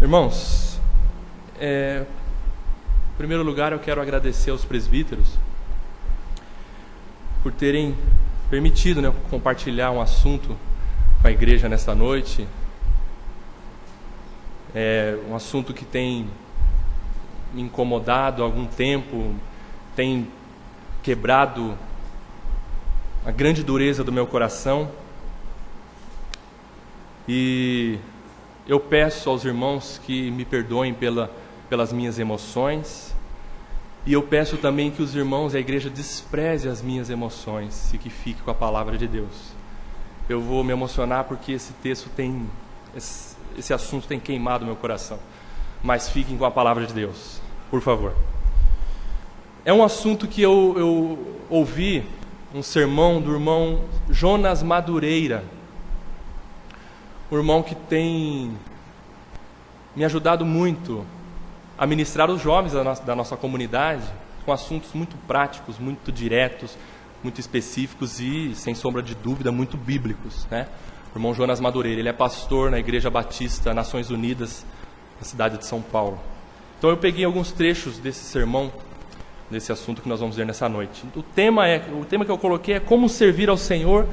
Irmãos, em primeiro lugar eu quero agradecer aos presbíteros por terem permitido, compartilhar um assunto com a igreja nesta noite. É um assunto que tem me incomodado há algum tempo, tem quebrado a grande dureza do meu coração. E eu peço aos irmãos que me perdoem pelas minhas emoções. E eu peço também que os irmãos e a igreja despreze as minhas emoções e que fique com a palavra de Deus. Eu vou me emocionar porque esse assunto tem queimado meu coração. Mas fiquem com a palavra de Deus, por favor. É um assunto que eu ouvi um sermão do irmão Jonas Madureira. Um irmão que tem me ajudado muito a ministrar os jovens da nossa comunidade com assuntos muito práticos, muito diretos, muito específicos e, sem sombra de dúvida, muito bíblicos, né? O irmão Jonas Madureira, ele é pastor na Igreja Batista Nações Unidas, na cidade de São Paulo. Então eu peguei alguns trechos desse sermão, desse assunto que nós vamos ver nessa noite. O tema que eu coloquei é como servir ao Senhor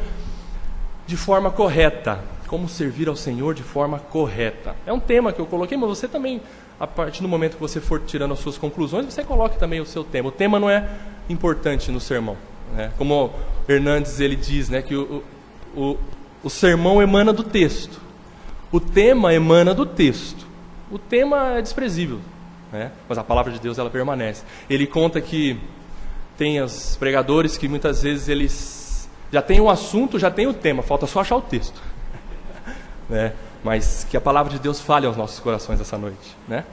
de forma correta. Como servir ao Senhor de forma correta. É um tema que eu coloquei, mas você também, a partir do momento que você for tirando as suas conclusões, você coloque também o seu tema. O tema não é importante no sermão, né? Como Hernandes ele diz, né, que o sermão emana do texto. O tema emana do texto. O tema é desprezível, né? Mas a palavra de Deus ela permanece. Ele conta que tem os pregadores que muitas vezes eles já têm o assunto, já têm o tema, falta só achar o texto. Mas que a palavra de Deus fale aos nossos corações essa noite, né?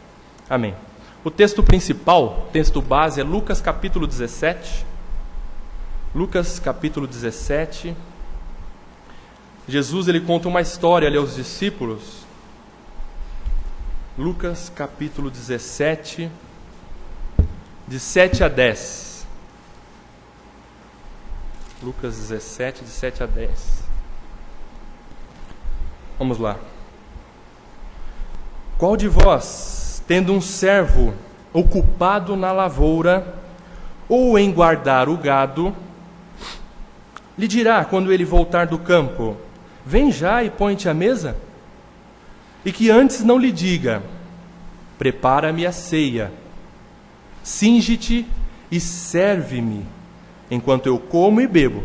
Amém. O texto principal, o texto base é Lucas capítulo 17. Lucas capítulo 17. Jesus ele conta uma história ali aos discípulos. Lucas capítulo 17, de 7 a 10. Lucas 17, de 7 a 10. Vamos lá. Qual de vós, tendo um servo ocupado na lavoura ou em guardar o gado, lhe dirá quando ele voltar do campo: vem já e põe-te à mesa? E que antes não lhe diga: prepara-me a ceia, cinge-te e serve-me, enquanto eu como e bebo.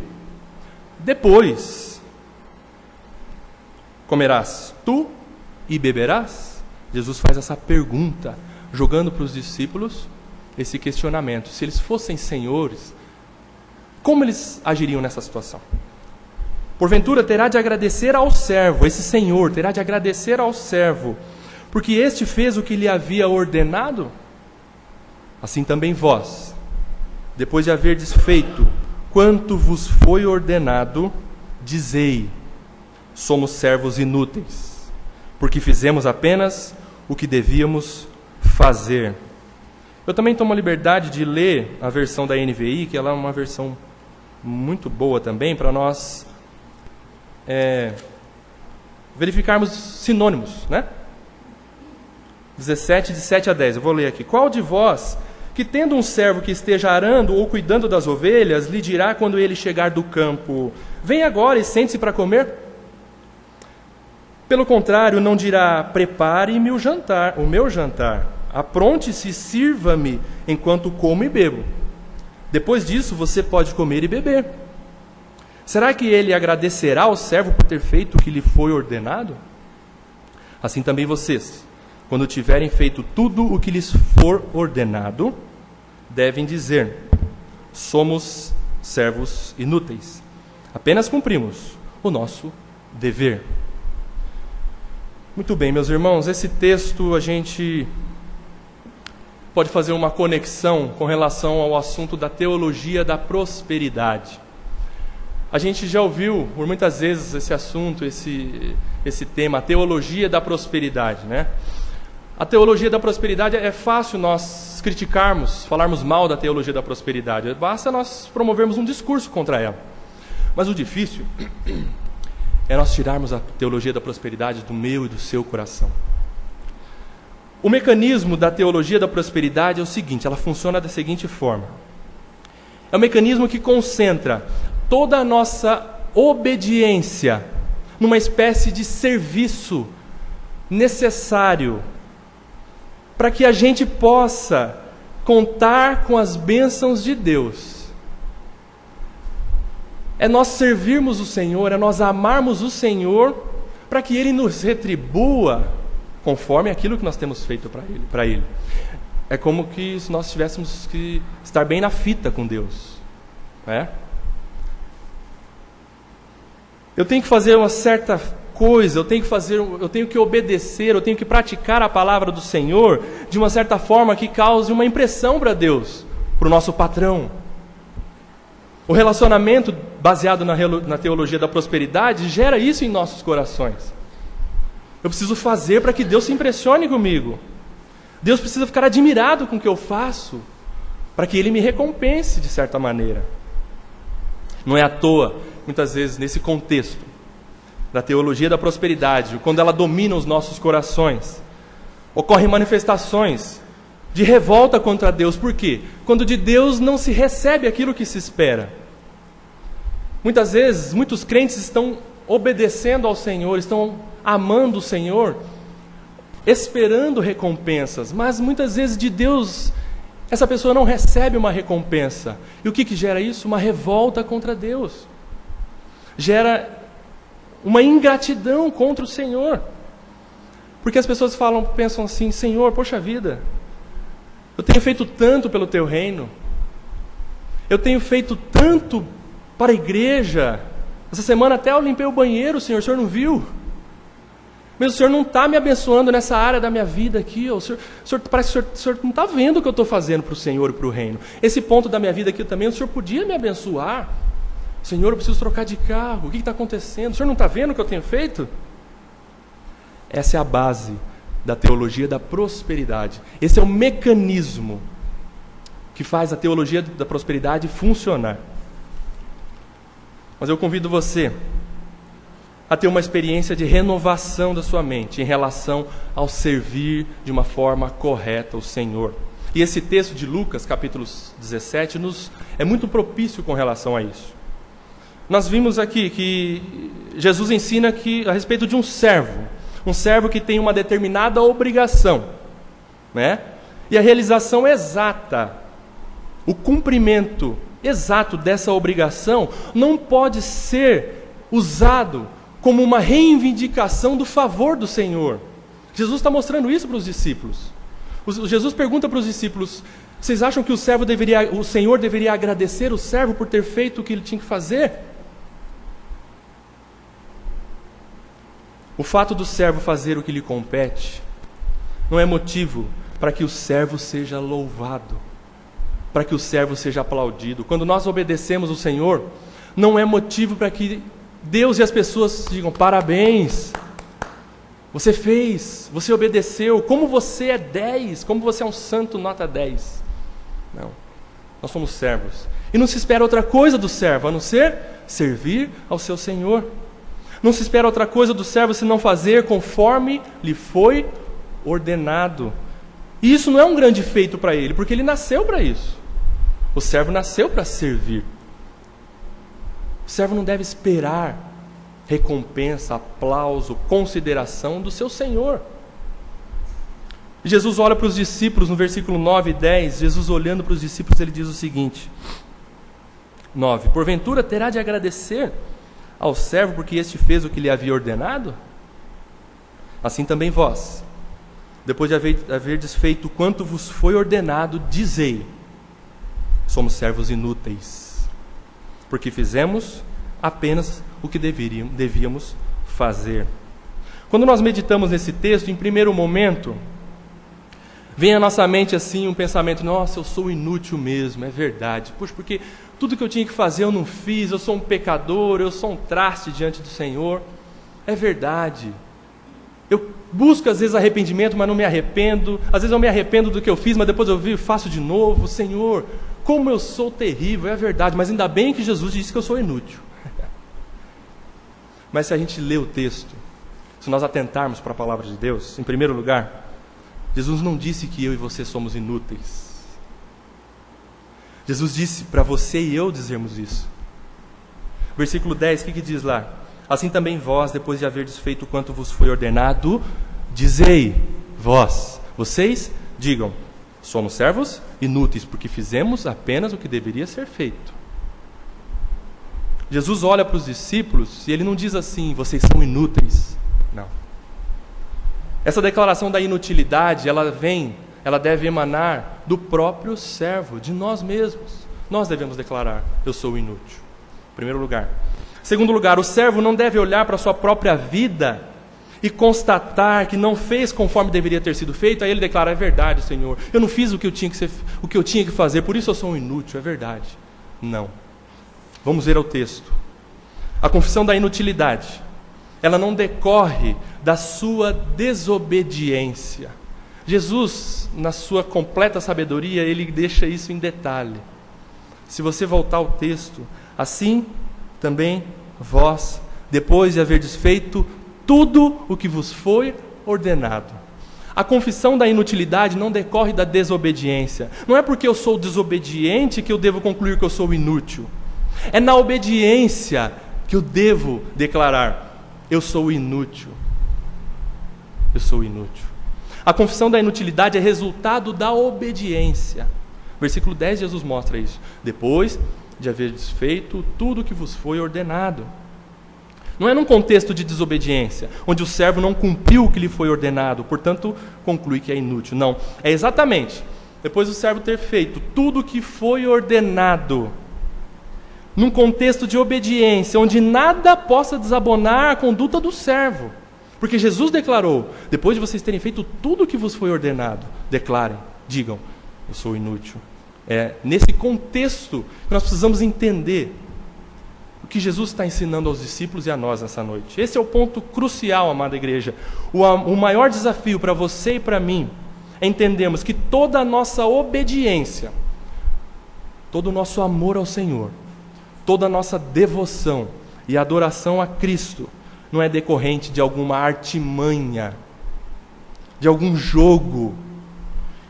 Depois comerás tu e beberás? Jesus faz essa pergunta, jogando para os discípulos esse questionamento. Se eles fossem senhores, como eles agiriam nessa situação? Porventura terá de agradecer ao servo, esse senhor terá de agradecer ao servo, porque este fez o que lhe havia ordenado? Assim também vós, depois de haverdes feito quanto vos foi ordenado, dizei: somos servos inúteis, porque fizemos apenas o que devíamos fazer. Eu também tomo a liberdade de ler a versão da NVI, que ela é uma versão muito boa também, para nós verificarmos sinônimos, né? 17, de 7 a 10, eu vou ler aqui. Qual de vós, que tendo um servo que esteja arando ou cuidando das ovelhas, lhe dirá quando ele chegar do campo: vem agora e sente-se para comer? Pelo contrário, não dirá: prepare-me o meu jantar, apronte-se e sirva-me enquanto como e bebo. Depois disso você pode comer e beber. Será que ele agradecerá ao servo por ter feito o que lhe foi ordenado? Assim também vocês, quando tiverem feito tudo o que lhes for ordenado, devem dizer: somos servos inúteis, apenas cumprimos o nosso dever. Muito bem, meus irmãos, esse texto a gente pode fazer uma conexão com relação ao assunto da teologia da prosperidade. A gente já ouviu por muitas vezes esse assunto, esse tema, a teologia da prosperidade, né? A teologia da prosperidade é fácil nós criticarmos, falarmos mal da teologia da prosperidade, basta nós promovermos um discurso contra ela. Mas o difícil é nós tirarmos a teologia da prosperidade do meu e do seu coração. O mecanismo da teologia da prosperidade é o seguinte, ela funciona da seguinte forma. É um mecanismo que concentra toda a nossa obediência numa espécie de serviço necessário para que a gente possa contar com as bênçãos de Deus. É nós servirmos o Senhor, é nós amarmos o Senhor para que Ele nos retribua conforme aquilo que nós temos feito para Ele. É como que se nós tivéssemos que estar bem na fita com Deus. Eu tenho que fazer uma certa coisa, eu tenho que obedecer, eu tenho que praticar a palavra do Senhor de uma certa forma que cause uma impressão para Deus, para o nosso patrão. O relacionamento baseado na teologia da prosperidade gera isso em nossos corações. Eu preciso fazer para que Deus se impressione comigo. Deus precisa ficar admirado com o que eu faço, para que Ele me recompense de certa maneira. Não é à toa, muitas vezes, nesse contexto da teologia da prosperidade, quando ela domina os nossos corações, ocorrem manifestações de revolta contra Deus. Por quê? Quando de Deus não se recebe aquilo que se espera. Muitas vezes, muitos crentes estão obedecendo ao Senhor, estão amando o Senhor, esperando recompensas, mas muitas vezes de Deus, essa pessoa não recebe uma recompensa. E o que gera isso? Uma revolta contra Deus. Gera uma ingratidão contra o Senhor. Porque as pessoas pensam assim, Senhor, poxa vida, eu tenho feito tanto pelo Teu reino, eu tenho feito tanto para a igreja, essa semana até eu limpei o banheiro, Senhor, o Senhor não viu? Mas o Senhor não está me abençoando nessa área da minha vida aqui, parece que o Senhor não está vendo o que eu estou fazendo para o Senhor e para o reino. Esse ponto da minha vida aqui também, o Senhor podia me abençoar. Senhor, eu preciso trocar de carro, o que está acontecendo? O Senhor não está vendo o que eu tenho feito? Essa é a base da teologia da prosperidade. Esse é o mecanismo que faz a teologia da prosperidade funcionar. Mas eu convido você a ter uma experiência de renovação da sua mente em relação ao servir de uma forma correta o Senhor. E esse texto de Lucas, capítulo 17, é muito propício com relação a isso. Nós vimos aqui que Jesus ensina a respeito de um servo que tem uma determinada obrigação, e a realização exata, o cumprimento exato dessa obrigação não pode ser usado como uma reivindicação do favor do Senhor. Jesus está mostrando isso para os discípulos. Jesus pergunta para os discípulos, vocês acham que o Senhor deveria agradecer o servo por ter feito o que ele tinha que fazer? O fato do servo fazer o que lhe compete não é motivo para que o servo seja louvado, para que o servo seja aplaudido. Quando nós obedecemos o Senhor, não é motivo para que Deus e as pessoas digam, parabéns, você fez, você obedeceu, como você é 10, como você é um santo nota 10. Não, nós somos servos. E não se espera outra coisa do servo, a não ser servir ao seu Senhor. Não se espera outra coisa do servo se não fazer conforme lhe foi ordenado. E isso não é um grande feito para ele, porque ele nasceu para isso. O servo nasceu para servir. O servo não deve esperar recompensa, aplauso, consideração do seu Senhor. Jesus olha para os discípulos no versículo 9 e 10. Jesus olhando para os discípulos, ele diz o seguinte: 9. Porventura terá de agradecer ao servo porque este fez o que lhe havia ordenado? Assim também vós, depois de haverdes feito quanto vos foi ordenado, dizei: somos servos inúteis, porque fizemos apenas o que devíamos fazer. Quando nós meditamos nesse texto, em primeiro momento, vem à nossa mente assim um pensamento: nossa, eu sou inútil mesmo, é verdade. Puxa, porque tudo que eu tinha que fazer eu não fiz, eu sou um pecador, eu sou um traste diante do Senhor. É verdade. Eu busco às vezes arrependimento, mas não me arrependo. Às vezes eu me arrependo do que eu fiz, mas depois eu faço de novo. Senhor, como eu sou terrível, é verdade, mas ainda bem que Jesus disse que eu sou inútil. Mas se a gente lê o texto, se nós atentarmos para a palavra de Deus, em primeiro lugar, Jesus não disse que eu e você somos inúteis. Jesus disse para você e eu dizermos isso. Versículo 10, o que diz lá? Assim também vós, depois de haverdes feito quanto vos foi ordenado, dizei, vocês, digam, somos servos inúteis, porque fizemos apenas o que deveria ser feito. Jesus olha para os discípulos e ele não diz assim, vocês são inúteis. Não. Essa declaração da inutilidade, ela deve emanar do próprio servo, de nós mesmos. Nós devemos declarar, eu sou inútil. Em primeiro lugar. Segundo lugar, o servo não deve olhar para a sua própria vida e constatar que não fez conforme deveria ter sido feito, aí ele declara, é verdade, Senhor, eu não fiz o que eu tinha que fazer, por isso eu sou um inútil, é verdade. Não. Vamos ver o texto. A confissão da inutilidade, ela não decorre da sua desobediência. Jesus, na sua completa sabedoria, ele deixa isso em detalhe. Se você voltar ao texto, assim também vós, depois de haverdes feito tudo o que vos foi ordenado. A confissão da inutilidade não decorre da desobediência. Não é porque eu sou desobediente que eu devo concluir que eu sou inútil. É na obediência que eu devo declarar, eu sou inútil. Eu sou inútil. A confissão da inutilidade é resultado da obediência. Versículo 10, Jesus mostra isso. Depois de haverdes feito tudo o que vos foi ordenado. Não é num contexto de desobediência, onde o servo não cumpriu o que lhe foi ordenado, portanto, conclui que é inútil. Não, é exatamente depois do servo ter feito tudo o que foi ordenado, num contexto de obediência, onde nada possa desabonar a conduta do servo. Porque Jesus declarou, depois de vocês terem feito tudo o que vos foi ordenado, declarem, digam, eu sou inútil. É nesse contexto que nós precisamos entender o que Jesus está ensinando aos discípulos e a nós nessa noite. Esse é o ponto crucial, amada igreja. O maior desafio para você e para mim é entendermos que toda a nossa obediência, todo o nosso amor ao Senhor, toda a nossa devoção e adoração a Cristo não é decorrente de alguma artimanha, de algum jogo,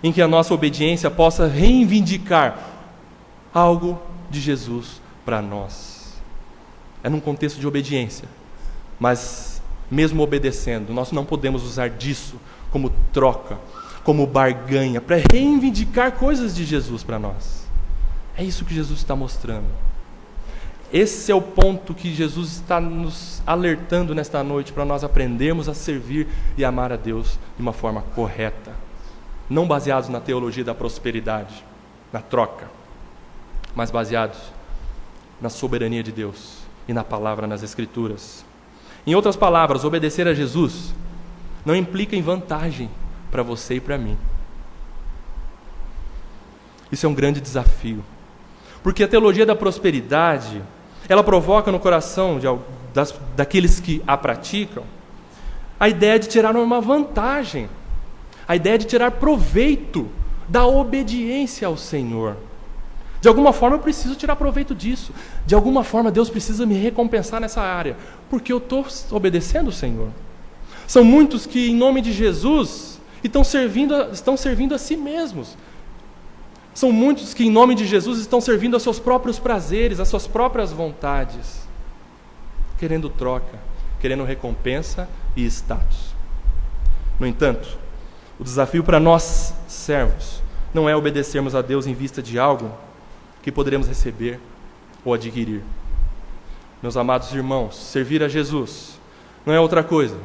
em que a nossa obediência possa reivindicar algo de Jesus para nós. É num contexto de obediência, mas mesmo obedecendo, nós não podemos usar disso como troca, como barganha, para reivindicar coisas de Jesus para nós. É isso que Jesus está mostrando. Esse é o ponto que Jesus está nos alertando nesta noite, para nós aprendermos a servir e amar a Deus de uma forma correta. Não baseados na teologia da prosperidade, na troca, mas baseados na soberania de Deus e na palavra, nas Escrituras. Em outras palavras, obedecer a Jesus não implica em vantagem para você e para mim. Isso é um grande desafio, porque a teologia da prosperidade, ela provoca no coração daqueles que a praticam a ideia de tirar uma vantagem, a ideia de tirar proveito da obediência ao Senhor. De alguma forma eu preciso tirar proveito disso. De alguma forma Deus precisa me recompensar nessa área, porque eu estou obedecendo o Senhor. São muitos que, em nome de Jesus, estão servindo a si mesmos. São muitos que, em nome de Jesus, estão servindo aos seus próprios prazeres, às suas próprias vontades, querendo troca, querendo recompensa e status. No entanto, o desafio para nós, servos, não é obedecermos a Deus em vista de algo que poderemos receber ou adquirir. Meus amados irmãos, servir a Jesus não é outra coisa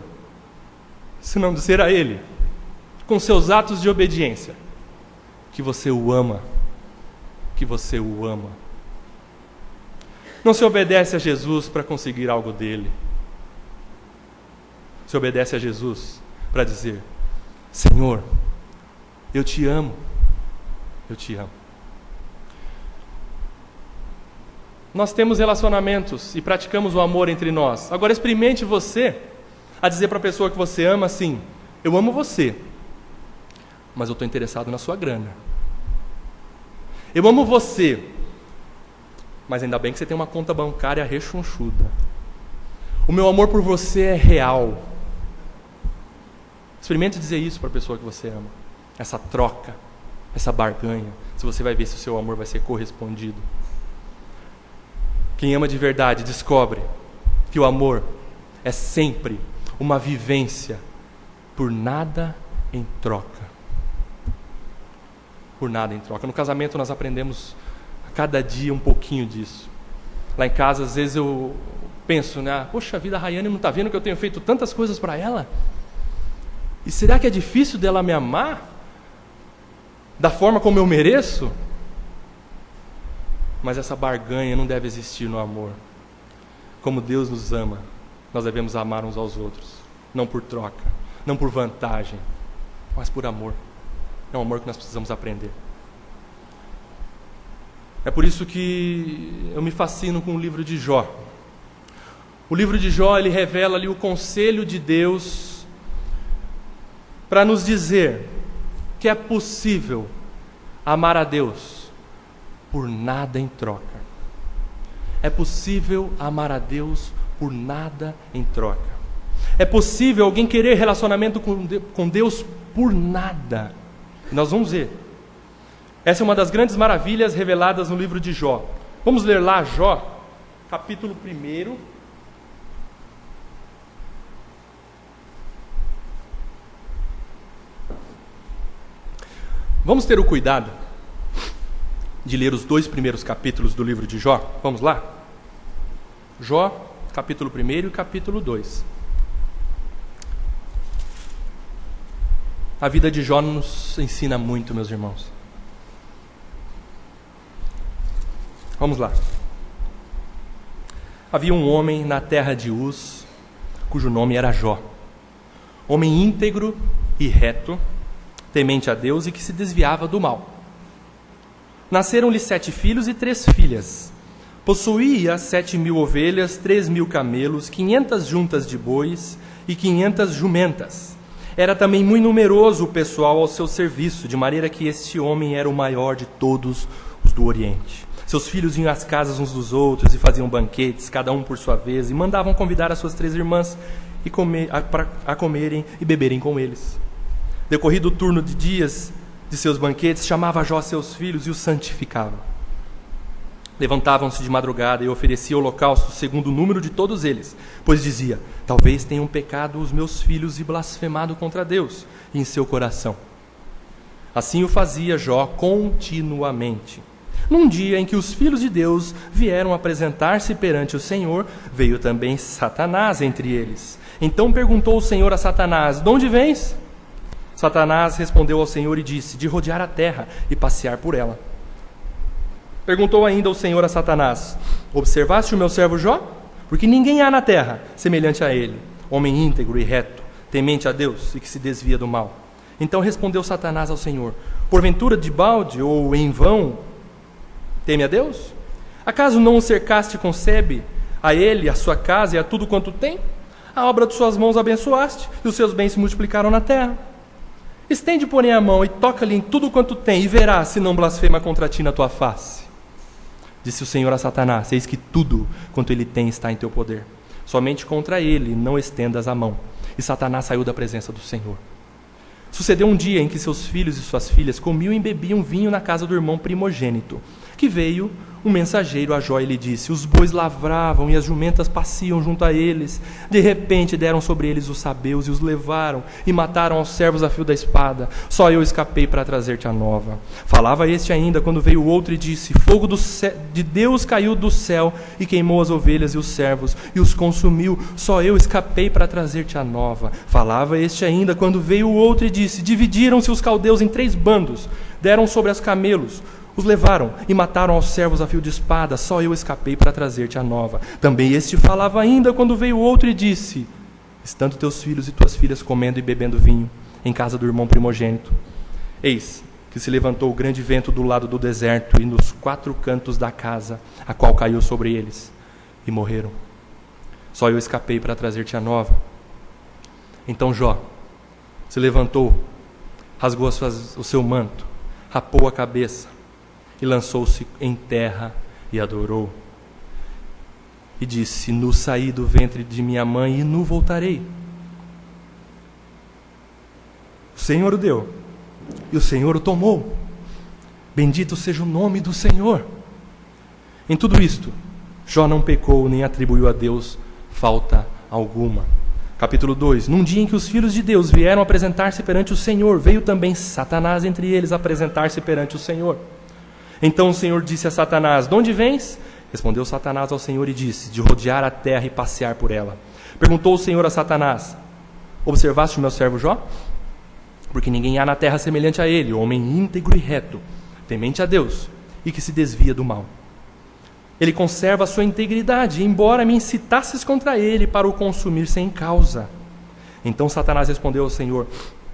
senão dizer a Ele, com seus atos de obediência, que você o ama, que você o ama. Não se obedece a Jesus para conseguir algo dele. Se obedece a Jesus para dizer, Senhor, eu te amo, eu te amo. Nós temos relacionamentos e praticamos o amor entre nós. Agora experimente você a dizer para a pessoa que você ama assim, eu amo você, mas eu estou interessado na sua grana. Eu amo você, mas ainda bem que você tem uma conta bancária rechonchuda. O meu amor por você é real. Experimente dizer isso para a pessoa que você ama. essa troca, essa barganha, se você vai ver se o seu amor vai ser correspondido. Quem ama de verdade descobre que o amor é sempre uma vivência por nada em troca. Por nada em troca. No casamento nós aprendemos a cada dia um pouquinho disso. Lá em casa, às vezes eu penso, né? Poxa vida, a Rayane não está vendo que eu tenho feito tantas coisas para ela? E será que é difícil dela me amar da forma como eu mereço? Mas essa barganha não deve existir no amor. Como Deus nos ama, nós devemos amar uns aos outros. Não por troca, não por vantagem, mas por amor. É um amor que nós precisamos aprender. É por isso que eu me fascino com o livro de Jó. O livro de Jó, ele revela ali o conselho de Deus para nos dizer que é possível amar a Deus por nada em troca. É possível amar a Deus por nada em troca. É possível alguém querer relacionamento com Deus por nada. E nós vamos ver. Essa é uma das grandes maravilhas reveladas no livro de Jó. Vamos ler lá Jó, capítulo 1. Vamos ter o cuidado de ler os 2 primeiros capítulos do livro de Jó. Vamos lá? Jó, capítulo 1 e capítulo 2. A vida de Jó nos ensina muito, meus irmãos. Vamos lá. Havia um homem na terra de Uz, cujo nome era Jó. Homem íntegro e reto, temente a Deus e que se desviava do mal. Nasceram-lhe 7 filhos e 3 filhas. Possuía 7.000 ovelhas, 3.000 camelos, 500 juntas de bois e 500 jumentas. Era também muito numeroso o pessoal ao seu serviço, de maneira que este homem era o maior de todos os do Oriente. Seus filhos iam às casas uns dos outros e faziam banquetes, cada um por sua vez, e mandavam convidar as suas 3 irmãs a comerem e beberem com eles. Decorrido o turno de dias de seus banquetes, chamava Jó seus filhos e os santificava. Levantavam-se de madrugada e ofereciam holocausto segundo o número de todos eles, pois dizia: talvez tenham pecado os meus filhos e blasfemado contra Deus em seu coração. Assim o fazia Jó continuamente. Num dia em que os filhos de Deus vieram apresentar-se perante o Senhor, veio também Satanás entre eles. Então perguntou o Senhor a Satanás: de onde vens? Satanás respondeu ao Senhor e disse: de rodear a terra e passear por ela. Perguntou ainda o Senhor a Satanás: observaste o meu servo Jó? Porque ninguém há na terra semelhante a ele, homem íntegro e reto, temente a Deus e que se desvia do mal. Então respondeu Satanás ao Senhor: porventura de balde ou em vão teme a Deus? Acaso não o cercaste com sebe, a ele, a sua casa e a tudo quanto tem? A obra de suas mãos abençoaste, e os seus bens se multiplicaram na terra. Estende, porém, a mão e toca-lhe em tudo quanto tem, e verás se não blasfema contra ti na tua face. Disse o Senhor a Satanás: eis que tudo quanto ele tem está em teu poder. Somente contra ele não estendas a mão. E Satanás saiu da presença do Senhor. Sucedeu um dia em que seus filhos e suas filhas comiam e bebiam vinho na casa do irmão primogênito, que veio um mensageiro a Jó e lhe disse: os bois lavravam e as jumentas passiam junto a eles. De repente deram sobre eles os sabeus e os levaram e mataram aos servos a fio da espada. Só eu escapei para trazer-te a nova. Falava este ainda quando veio o outro e disse: fogo de Deus caiu do céu e queimou as ovelhas e os servos e os consumiu. Só eu escapei para trazer-te a nova. Falava este ainda quando veio o outro e disse: dividiram-se os caldeus em 3 bandos, deram sobre os camelos, os levaram e mataram aos servos a fio de espada. Só eu escapei para trazer-te a nova. Também este falava ainda quando veio outro e disse: estando teus filhos e tuas filhas comendo e bebendo vinho em casa do irmão primogênito, eis que se levantou o grande vento do lado do deserto e nos 4 cantos da casa, a qual caiu sobre eles, e morreram. Só eu escapei para trazer-te a nova. Então Jó se levantou, rasgou o seu manto, rapou a cabeça e lançou-se em terra e adorou. E disse: nu saí do ventre de minha mãe e nu voltarei. O Senhor o deu, e o Senhor o tomou. Bendito seja o nome do Senhor. Em tudo isto, Jó não pecou nem atribuiu a Deus falta alguma. Capítulo 2. Num dia em que os filhos de Deus vieram apresentar-se perante o Senhor, veio também Satanás entre eles apresentar-se perante o Senhor. Então o Senhor disse a Satanás: de onde vens? Respondeu Satanás ao Senhor e disse: de rodear a terra e passear por ela. Perguntou o Senhor a Satanás: observaste o meu servo Jó? Porque ninguém há na terra semelhante a ele, homem íntegro e reto, temente a Deus e que se desvia do mal. Ele conserva a sua integridade, embora me incitasses contra ele para o consumir sem causa. Então Satanás respondeu ao Senhor: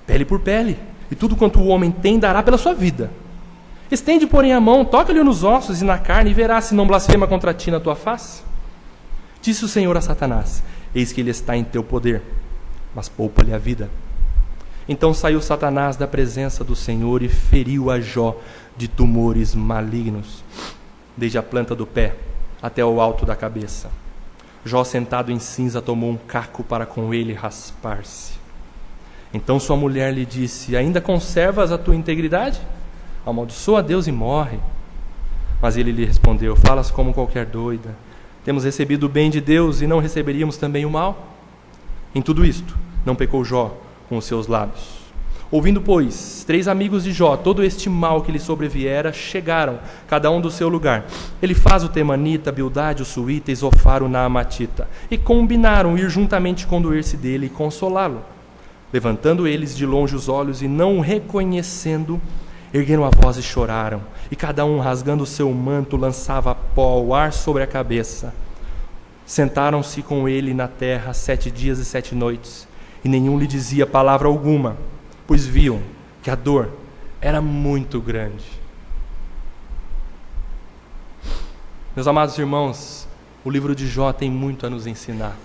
pele por pele, e tudo quanto o homem tem dará pela sua vida. Estende, porém, a mão, toca-lhe nos ossos e na carne, e verás se não blasfema contra ti na tua face. Disse o Senhor a Satanás: eis que ele está em teu poder, mas poupa-lhe a vida. Então saiu Satanás da presença do Senhor e feriu a Jó de tumores malignos, desde a planta do pé até o alto da cabeça. Jó, sentado em cinza, tomou um caco para com ele raspar-se. Então sua mulher lhe disse: ainda conservas a tua integridade? Amaldiçoa a Deus e morre. Mas ele lhe respondeu: falas como qualquer doida. Temos recebido o bem de Deus e não receberíamos também o mal? Em tudo isto, não pecou Jó com os seus lábios. Ouvindo, pois, 3 amigos de Jó todo este mal que lhe sobreviera, chegaram, cada um do seu lugar. Elifaz o temanita, Bildade o suíta e Zofar o naamatita, e combinaram ir juntamente condoer-se dele e consolá-lo. Levantando eles de longe os olhos e não o reconhecendo, ergueram a voz e choraram, e cada um, rasgando o seu manto, lançava pó ao ar sobre a cabeça. Sentaram-se com ele na terra 7 dias e 7 noites, e nenhum lhe dizia palavra alguma, pois viam que a dor era muito grande. Meus amados irmãos, o livro de Jó tem muito a nos ensinar.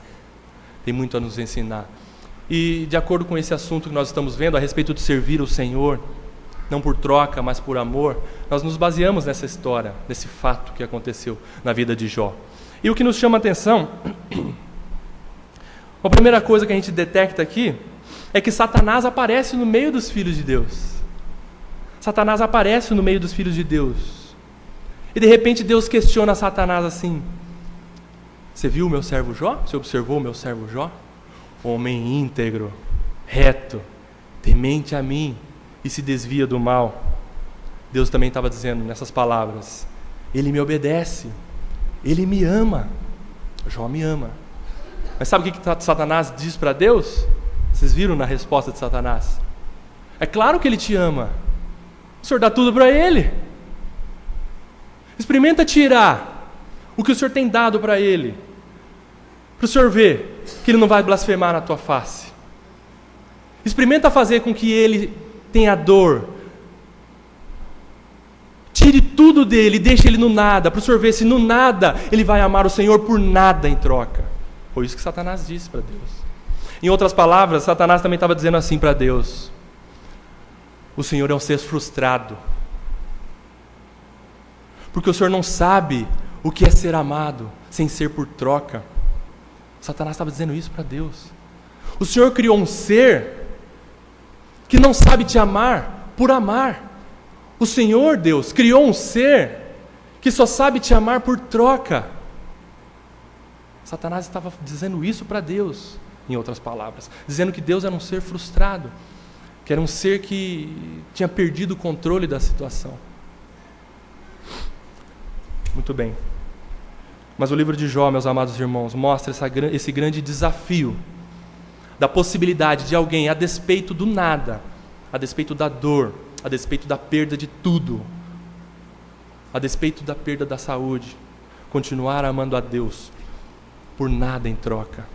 Tem muito a nos ensinar. E de acordo com esse assunto que nós estamos vendo a respeito de servir o Senhor, não por troca, mas por amor, nós nos baseamos nessa história, nesse fato que aconteceu na vida de Jó. E o que nos chama a atenção, a primeira coisa que a gente detecta aqui, é que Satanás aparece no meio dos filhos de Deus. Satanás aparece no meio dos filhos de Deus. E de repente Deus questiona Satanás assim: você viu o meu servo Jó? Você observou o meu servo Jó? Homem íntegro, reto, temente a mim e se desvia do mal. Deus também estava dizendo nessas palavras: ele me obedece, ele me ama. Jó me ama. Mas sabe o que Satanás diz para Deus? Vocês viram na resposta de Satanás? É claro que ele te ama. O Senhor dá tudo para ele. Experimenta tirar o que o Senhor tem dado para ele, para o Senhor ver que ele não vai blasfemar na tua face. Experimenta fazer com que ele tenha dor. Tire tudo dele, deixe ele no nada, para o Senhor ver se no nada ele vai amar o Senhor por nada em troca. Foi isso que Satanás disse para Deus. Em outras palavras, Satanás também estava dizendo assim para Deus: o Senhor é um ser frustrado, porque o Senhor não sabe o que é ser amado sem ser por troca. Satanás estava dizendo isso para Deus. O Senhor criou um ser que não sabe te amar por amar. O Senhor, Deus, criou um ser que só sabe te amar por troca. Satanás estava dizendo isso para Deus, em outras palavras, dizendo que Deus era um ser frustrado, que era um ser que tinha perdido o controle da situação. Muito bem. Mas o livro de Jó, meus amados irmãos, mostra esse grande desafio da possibilidade de alguém, a despeito do nada, a despeito da dor, a despeito da perda de tudo, a despeito da perda da saúde, continuar amando a Deus por nada em troca.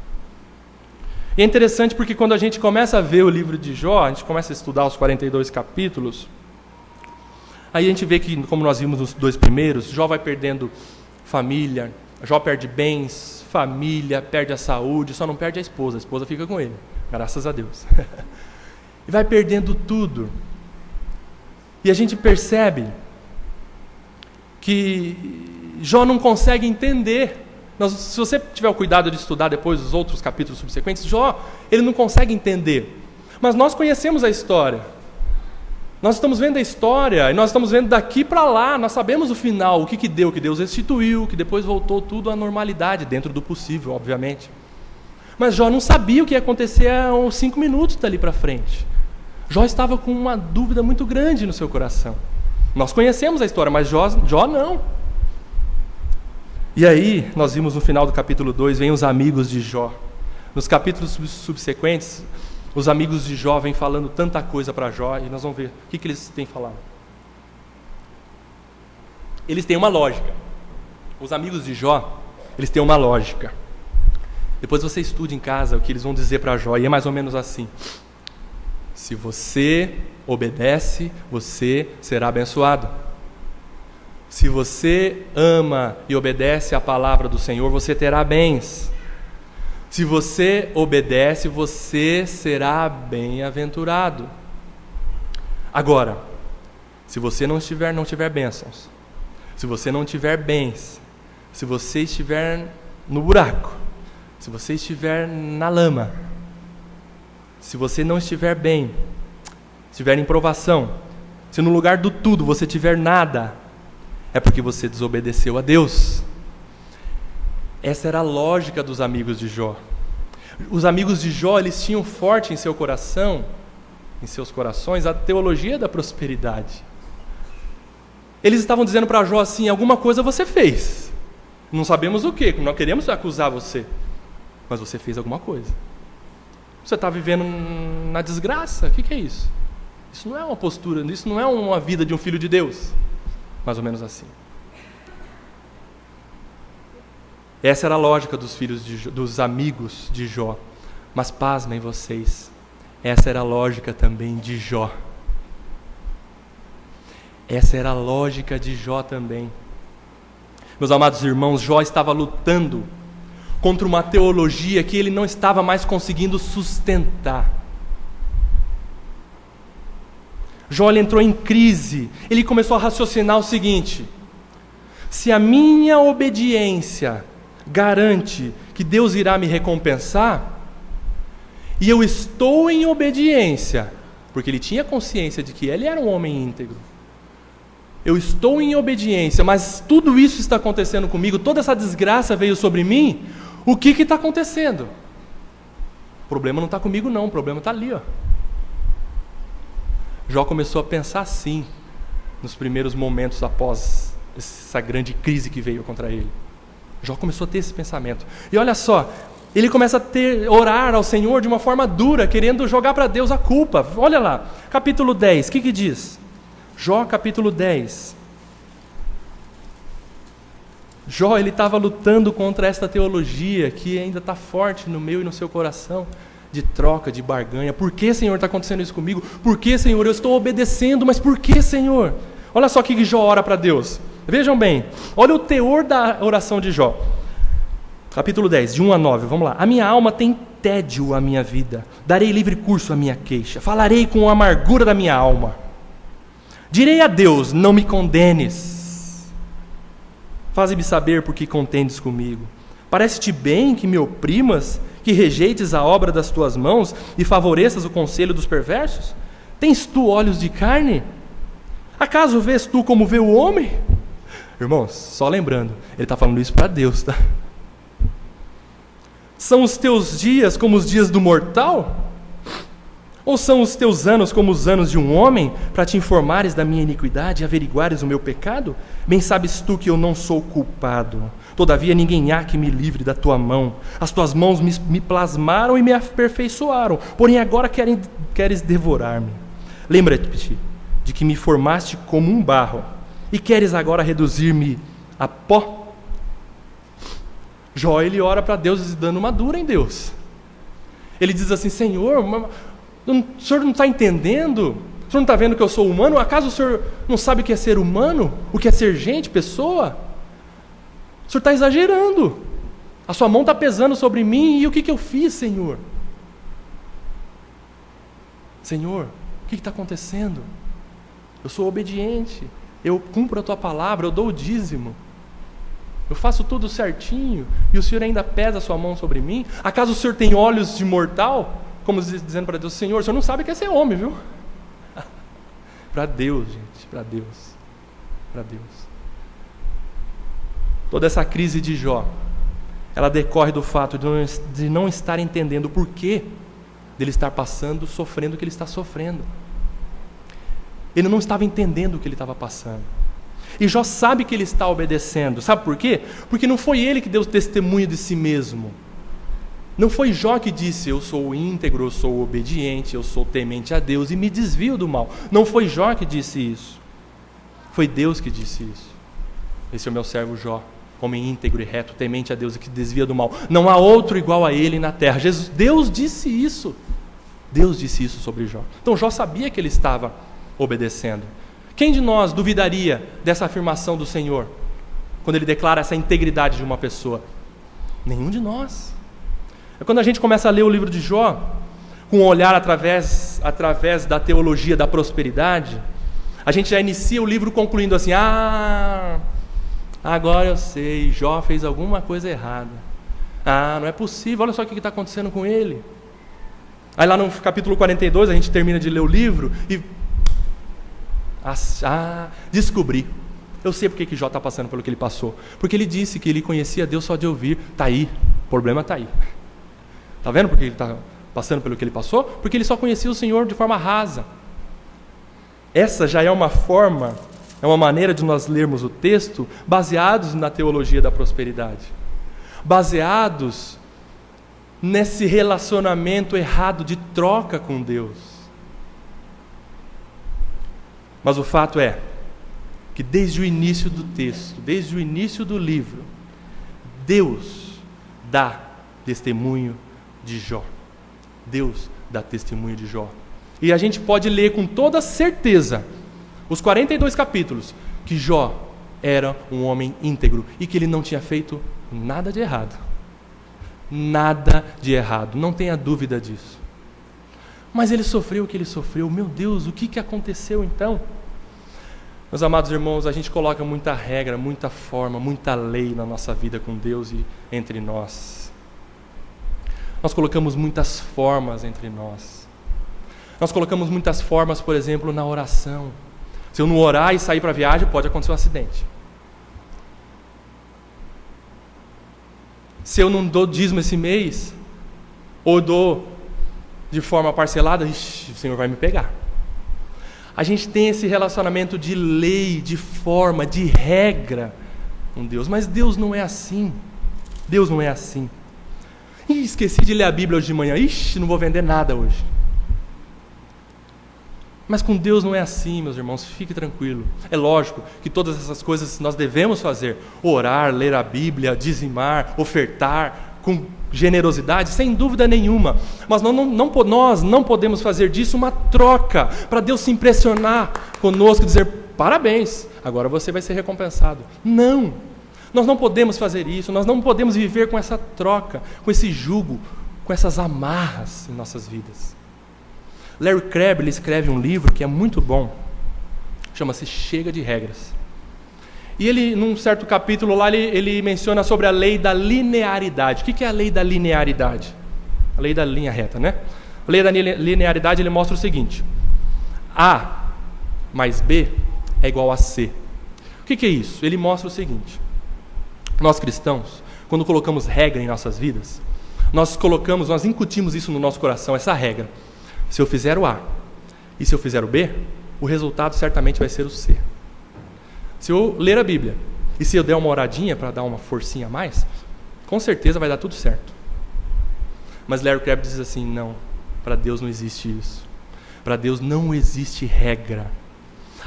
E é interessante porque quando a gente começa a ver o livro de Jó, a gente começa a estudar os 42 capítulos, aí a gente vê que, como nós vimos nos 2 primeiros, Jó vai perdendo família, Jó perde bens, família, perde a saúde, só não perde a esposa fica com ele, graças a Deus. E vai perdendo tudo. E a gente percebe que Jó não consegue entender. Se você tiver o cuidado de estudar depois os outros capítulos subsequentes, Jó, ele não consegue entender. Mas nós conhecemos a história. Nós estamos vendo a história, e nós estamos vendo daqui para lá, nós sabemos o final, o que deu, que Deus restituiu, que depois voltou tudo à normalidade, dentro do possível, obviamente. Mas Jó não sabia o que ia acontecer há uns 5 minutos dali para frente. Jó estava com uma dúvida muito grande no seu coração. Nós conhecemos a história, mas Jó não. E aí, nós vimos no final do capítulo 2, vem os amigos de Jó. Nos capítulos subsequentes, os amigos de Jó vêm falando tanta coisa para Jó, e nós vamos ver o que eles têm falado. Eles têm uma lógica. Os amigos de Jó, eles têm uma lógica. Depois você estude em casa o que eles vão dizer para Jó, e é mais ou menos assim. Se você obedece, você será abençoado. Se você ama e obedece à palavra do Senhor, você terá bens. Se você obedece, você será bem-aventurado. Agora, se você não tiver bênçãos, se você não tiver bens, se você estiver no buraco, se você estiver na lama, se você não estiver bem, estiver em provação, se no lugar do tudo você tiver nada, é porque você desobedeceu a Deus. Essa era a lógica dos amigos de Jó. Os amigos de Jó, eles tinham forte em seu coração, em seus corações, a teologia da prosperidade. Eles estavam dizendo para Jó assim, alguma coisa você fez. Não sabemos o que, não queremos acusar você, mas você fez alguma coisa. Você está vivendo na desgraça, o que é isso? Isso não é uma postura, isso não é uma vida de um filho de Deus. Mais ou menos assim. Essa era a lógica dos amigos de Jó. Mas pasmem vocês, essa era a lógica também de Jó. Essa era a lógica de Jó também. Meus amados irmãos, Jó estava lutando contra uma teologia que ele não estava mais conseguindo sustentar. Jó entrou em crise, ele começou a raciocinar o seguinte: se a minha obediência garante que Deus irá me recompensar, e eu estou em obediência, porque ele tinha consciência de que ele era um homem íntegro, eu estou em obediência, mas tudo isso está acontecendo comigo, toda essa desgraça veio sobre mim, o que está acontecendo? O problema não está comigo não, o problema está ali, ó. Jó começou a pensar assim, nos primeiros momentos após essa grande crise que veio contra ele. Jó começou a ter esse pensamento. E olha só, ele começa a orar ao Senhor de uma forma dura, querendo jogar para Deus a culpa. Olha lá, capítulo 10, o que diz? Jó capítulo 10. Jó, ele estava lutando contra esta teologia que ainda está forte no meu e no seu coração, de troca, de barganha. Por que, Senhor, está acontecendo isso comigo? Por que, Senhor? Eu estou obedecendo, mas por que, Senhor? Olha só o que Jó ora para Deus. Vejam bem, olha o teor da oração de Jó. Capítulo 10, de 1 a 9, vamos lá. A minha alma tem tédio à minha vida, darei livre curso à minha queixa, falarei com a amargura da minha alma. Direi a Deus, não me condenes. Faze-me saber por que contendes comigo. Parece-te bem que me oprimas, que rejeites a obra das tuas mãos e favoreças o conselho dos perversos? Tens tu olhos de carne? Acaso vês tu como vê o homem? Irmãos, só lembrando, ele está falando isso para Deus, tá? São os teus dias como os dias do mortal? Ou são os teus anos como os anos de um homem, para te informares da minha iniquidade e averiguares o meu pecado? Bem sabes tu que eu não sou culpado. Todavia ninguém há que me livre da tua mão. As tuas mãos me plasmaram e me aperfeiçoaram, porém agora queres devorar-me. Lembra-te de que me formaste como um barro, e queres agora reduzir-me a pó? Jó, ele ora para Deus dando uma dura em Deus. Ele diz assim: Senhor, o Senhor não está entendendo? O Senhor não está vendo que eu sou humano? Acaso o Senhor não sabe o que é ser humano? O que é ser gente, pessoa? O Senhor está exagerando. A sua mão está pesando sobre mim, e o que eu fiz, Senhor? Senhor, o que está acontecendo? Eu sou obediente, eu cumpro a tua palavra, eu dou o dízimo, eu faço tudo certinho, e o Senhor ainda pesa a sua mão sobre mim? Acaso o Senhor tem olhos de mortal? Como dizendo para Deus: Senhor, o Senhor não sabe o que é ser homem, viu? para Deus, gente, para Deus. Para Deus. Toda essa crise de Jó, ela decorre do fato de não estar entendendo o porquê dele estar passando, sofrendo o que ele está sofrendo. Ele não estava entendendo o que ele estava passando. E Jó sabe que ele está obedecendo. Sabe por quê? Porque não foi ele que deu testemunho de si mesmo. Não foi Jó que disse, eu sou íntegro, eu sou obediente, eu sou temente a Deus e me desvio do mal. Não foi Jó que disse isso. Foi Deus que disse isso. Esse é o meu servo Jó, homem íntegro e reto, temente a Deus e que desvia do mal. Não há outro igual a ele na terra. Deus disse isso. Deus disse isso sobre Jó. Então Jó sabia que ele estava obedecendo. Quem de nós duvidaria dessa afirmação do Senhor, quando ele declara essa integridade de uma pessoa? Nenhum de nós. É quando a gente começa a ler o livro de Jó, com um olhar através da teologia da prosperidade, a gente já inicia o livro concluindo assim, agora eu sei, Jó fez alguma coisa errada. Não é possível, olha só o que está acontecendo com ele. Aí lá no capítulo 42, a gente termina de ler o livro e... descobri. Eu sei porque que Jó está passando pelo que ele passou. Porque ele disse que ele conhecia Deus só de ouvir. Está aí, o problema está aí. Está vendo porque ele está passando pelo que ele passou? Porque ele só conhecia o Senhor de forma rasa. Essa já é uma forma, é uma maneira de nós lermos o texto baseados na teologia da prosperidade. Baseados nesse relacionamento errado de troca com Deus. Mas o fato é que desde o início do texto, desde o início do livro, Deus dá testemunho de Jó. Deus dá testemunho de Jó. E a gente pode ler com toda certeza, os 42 capítulos, que Jó era um homem íntegro e que ele não tinha feito nada de errado. Nada de errado, não tenha dúvida disso. Mas ele sofreu o que ele sofreu. Meu Deus, o que aconteceu então? Meus amados irmãos, a gente coloca muita regra, muita forma, muita lei na nossa vida com Deus e entre nós. Nós colocamos muitas formas entre nós. Nós colocamos muitas formas, por exemplo, na oração. Se eu não orar e sair para a viagem, pode acontecer um acidente. Se eu não dou dízimo esse mês, ou dou de forma parcelada, o Senhor vai me pegar. A gente tem esse relacionamento de lei, de forma, de regra com Deus, mas Deus não é assim. Deus não é assim. Esqueci de ler a Bíblia hoje de manhã. Não vou vender nada hoje. Mas com Deus não é assim, meus irmãos, fique tranquilo. É lógico que todas essas coisas nós devemos fazer. Orar, ler a Bíblia, dizimar, ofertar com generosidade, sem dúvida nenhuma. Mas nós não podemos fazer disso uma troca, para Deus se impressionar conosco e dizer, parabéns, agora você vai ser recompensado. Não, nós não podemos fazer isso, nós não podemos viver com essa troca, com esse jugo, com essas amarras em nossas vidas. Larry Crabb, ele escreve um livro que é muito bom, chama-se Chega de Regras. E ele, num certo capítulo lá, ele menciona sobre a lei da linearidade. O que é a lei da linearidade? A lei da linha reta, né? A lei da linearidade, ele mostra o seguinte: A mais B é igual a C. O que é isso? Ele mostra o seguinte: nós cristãos, quando colocamos regra em nossas vidas, nós incutimos isso no nosso coração, essa regra. Se eu fizer o A e se eu fizer o B, o resultado certamente vai ser o C. Se eu ler a Bíblia e se eu der uma oradinha para dar uma forcinha a mais, com certeza vai dar tudo certo. Mas Larry Crabb diz assim, não, para Deus não existe isso. Para Deus não existe regra.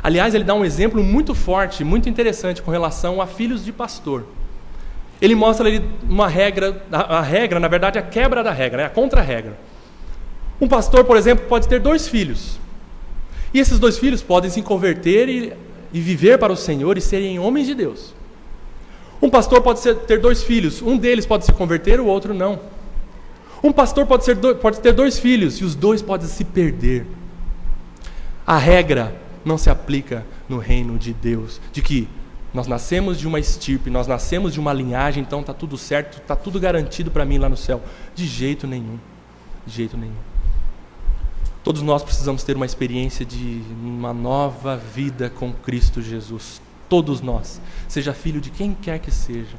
Aliás, ele dá um exemplo muito forte, muito interessante com relação a filhos de pastor. Ele mostra ali uma regra, a regra, na verdade, a quebra da regra, a contra-regra. Um pastor, por exemplo, pode ter 2 filhos. E esses 2 filhos podem se converter e viver para o Senhor e serem homens de Deus. Um pastor pode ter 2 filhos. Um deles pode se converter, o outro não. Um pastor pode ter 2 filhos e os 2 podem se perder. A regra não se aplica no reino de Deus, de que nós nascemos de uma estirpe, nós nascemos de uma linhagem, então está tudo certo, está tudo garantido para mim lá no céu. De jeito nenhum. De jeito nenhum. Todos nós precisamos ter uma experiência de uma nova vida com Cristo Jesus. Todos nós, seja filho de quem quer que seja.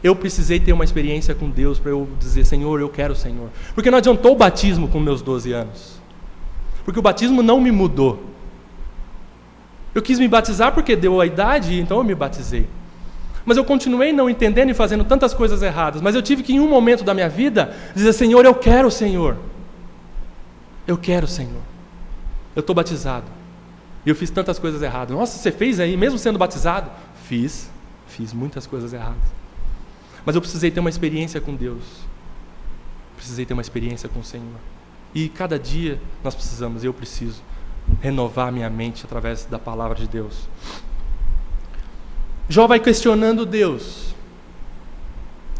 Eu precisei ter uma experiência com Deus para eu dizer, Senhor, eu quero o Senhor. Porque não adiantou o batismo com meus 12 anos. Porque o batismo não me mudou. Eu quis me batizar porque deu a idade, então eu me batizei. Mas eu continuei não entendendo e fazendo tantas coisas erradas. Mas eu tive que, em um momento da minha vida, dizer, Senhor, eu quero o Senhor. Eu quero o Senhor. Eu estou batizado. E eu fiz tantas coisas erradas. Nossa, você fez aí, mesmo sendo batizado? Fiz muitas coisas erradas. Mas eu precisei ter uma experiência com Deus. Precisei ter uma experiência com o Senhor. E cada dia nós precisamos, eu preciso, renovar minha mente através da palavra de Deus. Jó vai questionando Deus.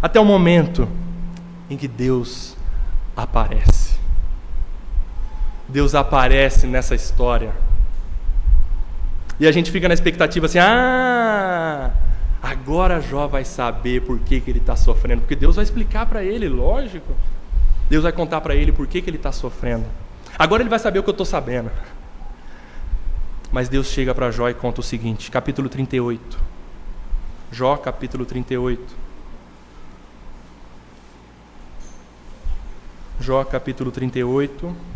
Até o momento em que Deus aparece. Deus aparece nessa história. E a gente fica na expectativa assim, agora Jó vai saber por que ele está sofrendo. Porque Deus vai explicar para ele, lógico. Deus vai contar para ele por que ele está sofrendo. Agora ele vai saber o que eu estou sabendo. Mas Deus chega para Jó e conta o seguinte, capítulo 38. Jó, capítulo 38. Jó, capítulo 38.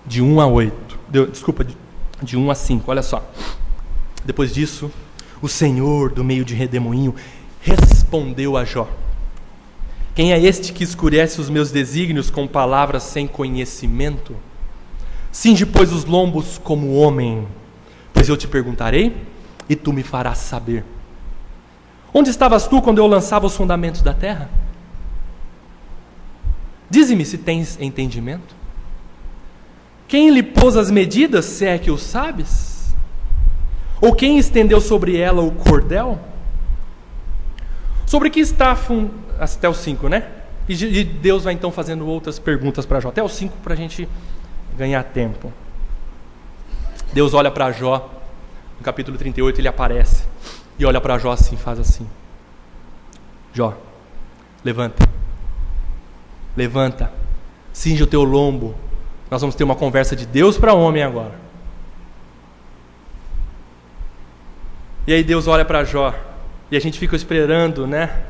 De 1 a 8. De 1 a 5, olha só. Depois disso, o Senhor do meio de redemoinho respondeu a Jó: quem é este que escurece os meus desígnios com palavras sem conhecimento? Cinge, pois, os lombos como homem, pois eu te perguntarei e tu me farás saber. Onde estavas tu quando eu lançava os fundamentos da terra? Dize-me se tens entendimento. Quem lhe pôs as medidas, se é que o sabes? Ou quem estendeu sobre ela o cordel? Sobre que está até o 5, né? E Deus vai então fazendo outras perguntas para Jó. Até o 5 para a gente ganhar tempo. Deus olha para Jó, no capítulo 38 ele aparece. E olha para Jó assim, faz assim. Jó, levanta. Levanta. Cinge o teu lombo. Nós vamos ter uma conversa de Deus para homem agora. E aí Deus olha para Jó. E a gente fica esperando, né?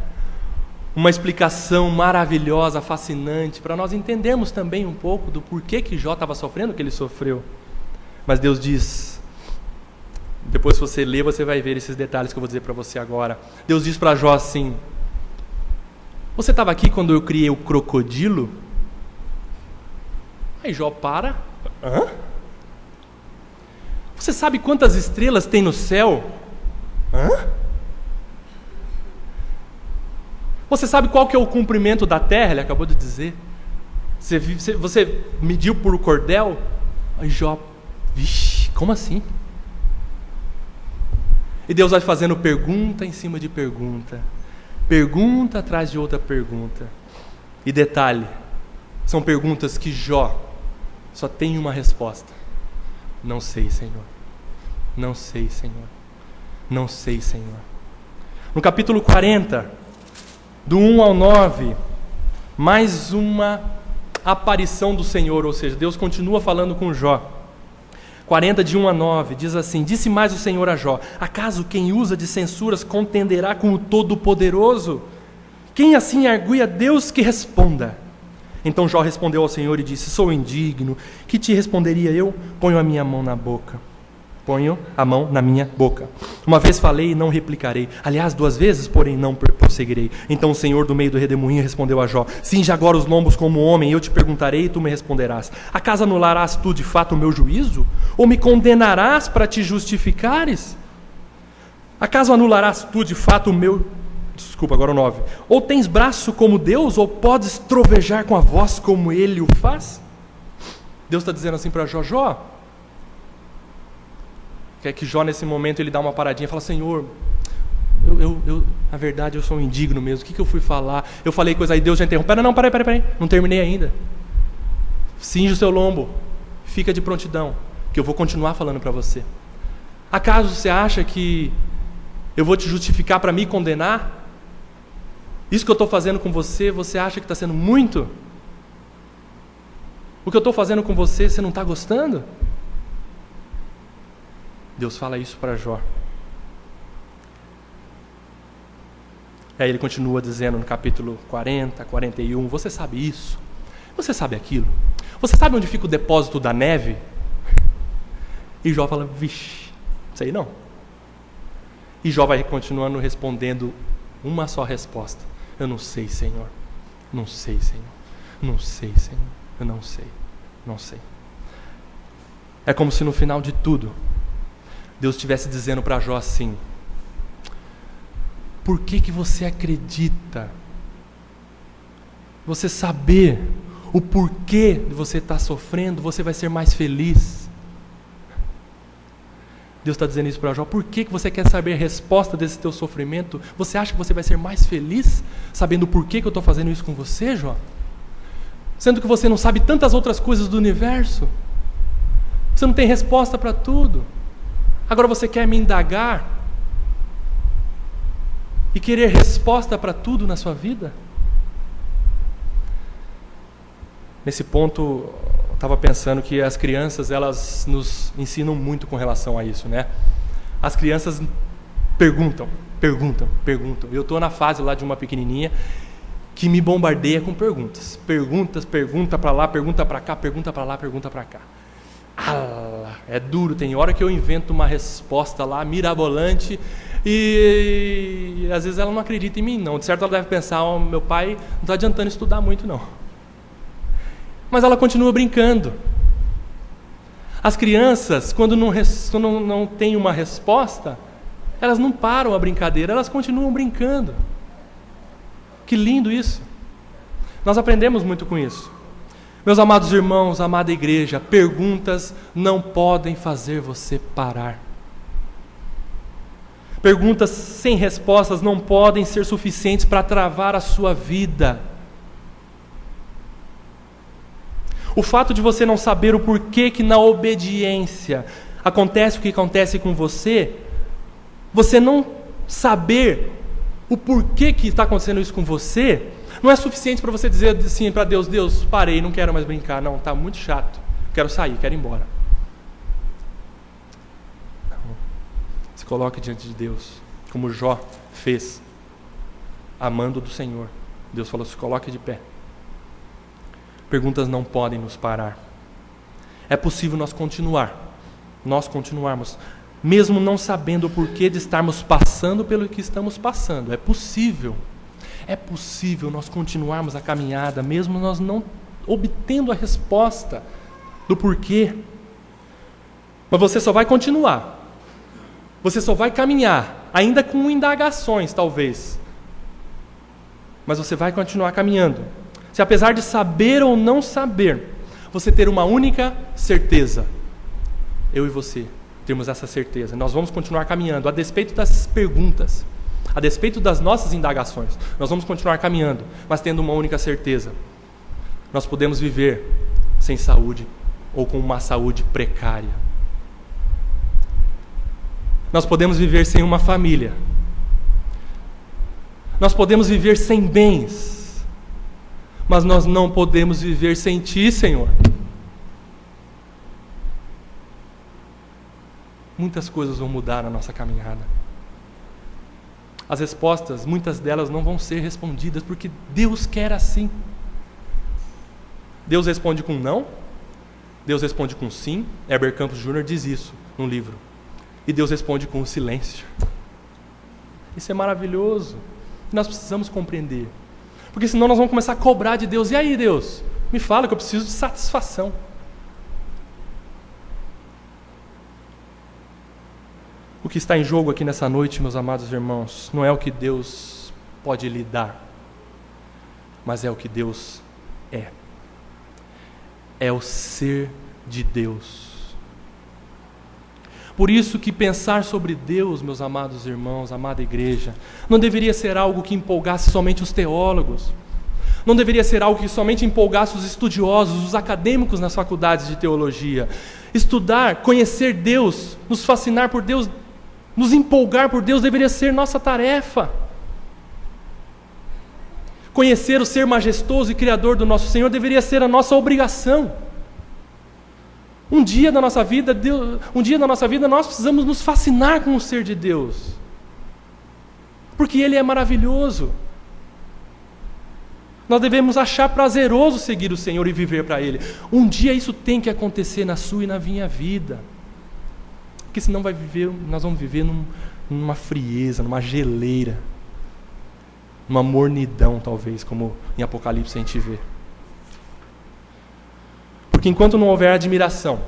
Uma explicação maravilhosa, fascinante, para nós entendermos também um pouco do porquê que Jó estava sofrendo o que ele sofreu. Mas Deus diz, depois se você ler, você vai ver esses detalhes que eu vou dizer para você agora. Deus diz para Jó assim: você estava aqui quando eu criei o crocodilo? Aí Jó para. Hã? Você sabe quantas estrelas tem no céu? Hã? Você sabe qual que é o comprimento da terra? Ele acabou de dizer. Você mediu por o cordel? Aí Jó, vixe, como assim? E Deus vai fazendo pergunta em cima de pergunta. Pergunta atrás de outra pergunta. E detalhe, são perguntas que Jó só tem uma resposta. Não sei, Senhor. Não sei, Senhor. Não sei, Senhor. No capítulo 40, do 1 ao 9, mais uma aparição do Senhor, ou seja, Deus continua falando com Jó. 40, de 1 a 9, diz assim: disse mais o Senhor a Jó: acaso quem usa de censuras contenderá com o Todo-Poderoso? Quem assim argui a Deus que responda? Então Jó respondeu ao Senhor e disse: sou indigno, que te responderia eu? Ponho a minha mão na boca. Ponho a mão na minha boca. Uma vez falei e não replicarei. Aliás, 2 vezes, porém não prosseguirei. Então o Senhor do meio do redemoinho respondeu a Jó: cinge agora os lombos como homem, eu te perguntarei e tu me responderás. Acaso anularás tu de fato o meu juízo? Ou me condenarás para te justificares? Acaso anularás tu de fato o meu... Desculpa, agora o 9. Ou tens braço como Deus, ou podes trovejar com a voz como Ele o faz? Deus está dizendo assim para Jó: Jó, quer que Jó nesse momento ele dá uma paradinha e fala: Senhor, na verdade eu sou um indigno mesmo, o que eu fui falar? Eu falei coisa aí, Deus já interrompeu. Não, peraí, não terminei ainda. Cinge o seu lombo, fica de prontidão, que eu vou continuar falando para você. Acaso você acha que eu vou te justificar para me condenar? Isso que eu estou fazendo com você, você acha que está sendo muito? O que eu estou fazendo com você, você não está gostando? Deus fala isso para Jó. E aí ele continua dizendo no capítulo 40, 41, você sabe isso? Você sabe aquilo? Você sabe onde fica o depósito da neve? E Jó fala, vixe, sei não. E Jó vai continuando respondendo uma só resposta. Eu não sei, Senhor. Não sei, Senhor. Não sei, Senhor. Eu não sei. Não sei. É como se no final de tudo, Deus estivesse dizendo para Jó assim, por que você acredita? Você saber o porquê de você estar sofrendo, você vai ser mais feliz. Deus está dizendo isso para Jó. Por que você quer saber a resposta desse teu sofrimento? Você acha que você vai ser mais feliz sabendo o porquê que eu estou fazendo isso com você, Jó? Sendo que você não sabe tantas outras coisas do universo. Você não tem resposta para tudo. Agora você quer me indagar e querer resposta para tudo na sua vida? Nesse ponto, eu estava pensando que as crianças, elas nos ensinam muito com relação a isso, né? As crianças perguntam. Eu estou na fase lá de uma pequenininha que me bombardeia com perguntas. Pergunta para lá, pergunta para cá, pergunta para lá, pergunta para cá. É duro, tem hora que eu invento uma resposta lá, mirabolante, e às vezes ela não acredita em mim, não. De certo ela deve pensar, meu pai não está adiantando estudar muito, não. Mas ela continua brincando. As crianças, quando não tem uma resposta, elas não param a brincadeira, elas continuam brincando. Que lindo isso. Nós aprendemos muito com isso. Meus amados irmãos, amada igreja, perguntas não podem fazer você parar. Perguntas sem respostas não podem ser suficientes para travar a sua vida. O fato de você não saber o porquê que na obediência acontece o que acontece com você, você não saber o porquê que está acontecendo isso com você, não é suficiente para você dizer assim para Deus, Deus, parei, não quero mais brincar, não, está muito chato, quero sair, quero ir embora. Não. Se coloque diante de Deus, como Jó fez, amando do Senhor. Deus falou, se coloque de pé. Perguntas não podem nos parar. É possível nós continuarmos, mesmo não sabendo o porquê de estarmos passando pelo que estamos passando. É possível nós continuarmos a caminhada, mesmo nós não obtendo a resposta do porquê. Mas você só vai continuar, você só vai caminhar, ainda com indagações talvez, mas você vai continuar caminhando. Se apesar de saber ou não saber, você ter uma única certeza, eu e você temos essa certeza, nós vamos continuar caminhando, a despeito das perguntas, a despeito das nossas indagações, nós vamos continuar caminhando, mas tendo uma única certeza, nós podemos viver sem saúde ou com uma saúde precária, nós podemos viver sem uma família, nós podemos viver sem bens, mas nós não podemos viver sem Ti, Senhor. Muitas coisas vão mudar na nossa caminhada. As respostas, muitas delas não vão ser respondidas, porque Deus quer assim. Deus responde com não, Deus responde com sim. Heber Campos Jr. diz isso no livro. E Deus responde com o silêncio. Isso é maravilhoso. Nós precisamos compreender. Porque senão nós vamos começar a cobrar de Deus. E aí, Deus? Me fala que eu preciso de satisfação. O que está em jogo aqui nessa noite, meus amados irmãos, não é o que Deus pode lhe dar, mas é o que Deus é. É o ser de Deus. Por isso que pensar sobre Deus, meus amados irmãos, amada igreja, não deveria ser algo que empolgasse somente os teólogos, não deveria ser algo que somente empolgasse os estudiosos, os acadêmicos nas faculdades de teologia. Estudar, conhecer Deus, nos fascinar por Deus, nos empolgar por Deus deveria ser nossa tarefa. Conhecer o ser majestoso e criador do nosso Senhor deveria ser a nossa obrigação. Um dia na nossa vida, nós precisamos nos fascinar com o ser de Deus, porque Ele é maravilhoso. Nós devemos achar prazeroso seguir o Senhor e viver para Ele. Um dia isso tem que acontecer na sua e na minha vida, porque senão nós vamos viver numa frieza, numa geleira, numa mornidão talvez, como em Apocalipse a gente vê. Porque enquanto não houver admiração,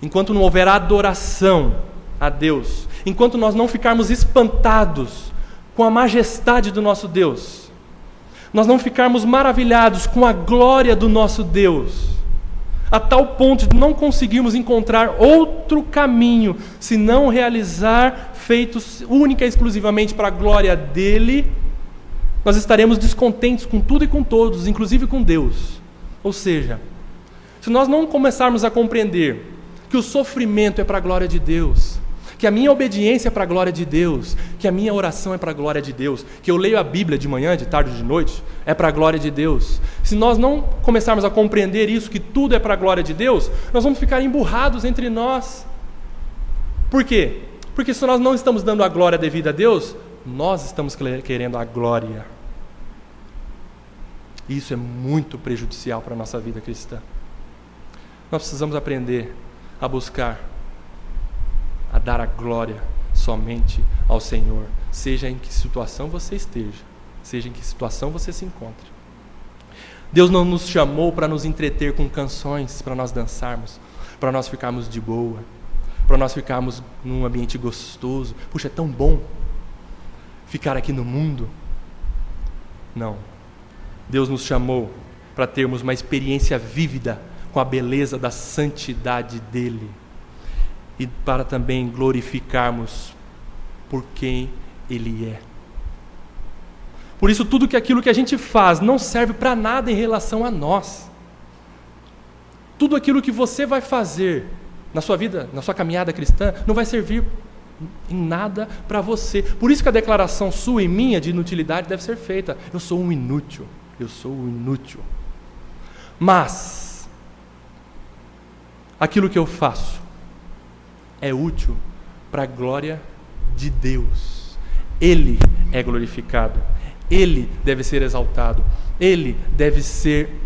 enquanto não houver adoração a Deus, enquanto nós não ficarmos espantados com a majestade do nosso Deus, nós não ficarmos maravilhados com a glória do nosso Deus, a tal ponto de não conseguirmos encontrar outro caminho senão realizar feitos única e exclusivamente para a glória dEle, nós estaremos descontentes com tudo e com todos, inclusive com Deus. Ou seja, se nós não começarmos a compreender que o sofrimento é para a glória de Deus, que a minha obediência é para a glória de Deus, que a minha oração é para a glória de Deus, que eu leio a Bíblia de manhã, de tarde, de noite, é para a glória de Deus. Se nós não começarmos a compreender isso, que tudo é para a glória de Deus, nós vamos ficar emburrados entre nós. Por quê? Porque se nós não estamos dando a glória devida a Deus, nós estamos querendo a glória. E isso é muito prejudicial para a nossa vida cristã. Nós precisamos aprender a buscar, a dar a glória somente ao Senhor, seja em que situação você esteja, seja em que situação você se encontre. Deus não nos chamou para nos entreter com canções, para nós dançarmos, para nós ficarmos de boa, para nós ficarmos num ambiente gostoso. Puxa, é tão bom ficar aqui no mundo. Não. Deus nos chamou para termos uma experiência vívida com a beleza da santidade dEle e para também glorificarmos por quem Ele é. Por isso, tudo aquilo que a gente faz não serve para nada em relação a nós. Tudo aquilo que você vai fazer na sua vida, na sua caminhada cristã, não vai servir em nada para você. Por isso que a declaração sua e minha de inutilidade deve ser feita. Eu sou um inútil. Eu sou um inútil. Mas aquilo que eu faço é útil para a glória de Deus. Ele é glorificado. Ele deve ser exaltado. Ele deve ser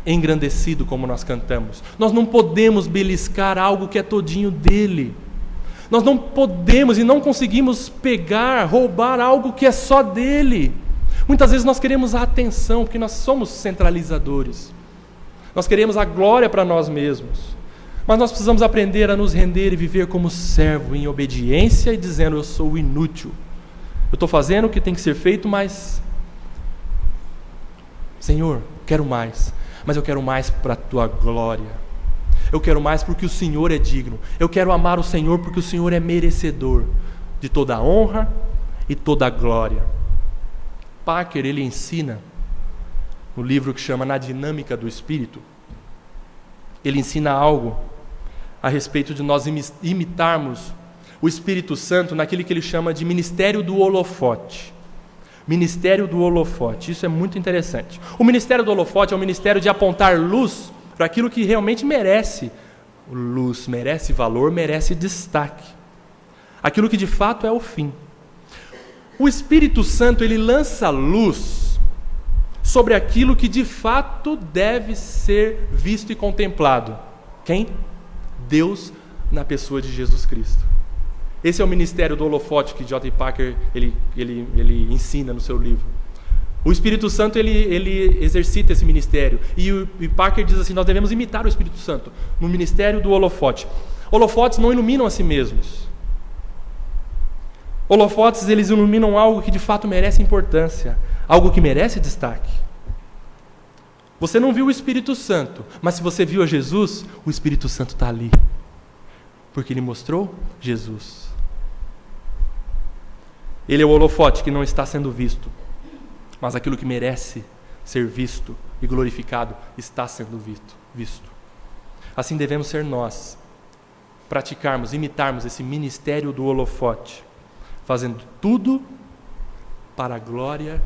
engrandecido, como nós cantamos. Nós não podemos beliscar algo que é todinho dele. Nós não podemos e não conseguimos pegar, roubar algo que é só dele. Muitas vezes nós queremos a atenção, porque nós somos centralizadores. Nós queremos a glória para nós mesmos. Mas nós precisamos aprender a nos render e viver como servo, em obediência e dizendo: eu sou inútil. Eu estou fazendo o que tem que ser feito, mas Senhor, quero mais. Mas eu quero mais para a Tua glória. Eu quero mais porque o Senhor é digno. Eu quero amar o Senhor porque o Senhor é merecedor de toda a honra e toda a glória. Parker, ele ensina no livro que chama Na Dinâmica do Espírito, ele ensina algo a respeito de nós imitarmos o Espírito Santo naquilo que ele chama de ministério do holofote. Ministério do holofote, isso é muito interessante. O ministério do holofote é o ministério de apontar luz para aquilo que realmente merece luz, merece valor, merece destaque. Aquilo que de fato é o fim. O Espírito Santo, ele lança luz sobre aquilo que de fato deve ser visto e contemplado. Quem? Deus na pessoa de Jesus Cristo. Esse é o ministério do holofote que J. Parker ele ensina no seu livro. O Espírito Santo ele exercita esse ministério. E Parker diz assim: nós devemos imitar o Espírito Santo no ministério do holofote. Holofotes não iluminam a si mesmos. Holofotes, eles iluminam algo que de fato merece importância, algo que merece destaque. Você não viu o Espírito Santo, mas se você viu a Jesus, o Espírito Santo está ali, porque ele mostrou Jesus. Ele é o holofote que não está sendo visto, mas aquilo que merece ser visto e glorificado está sendo visto. Assim devemos ser nós, praticarmos, imitarmos esse ministério do holofote, fazendo tudo para a glória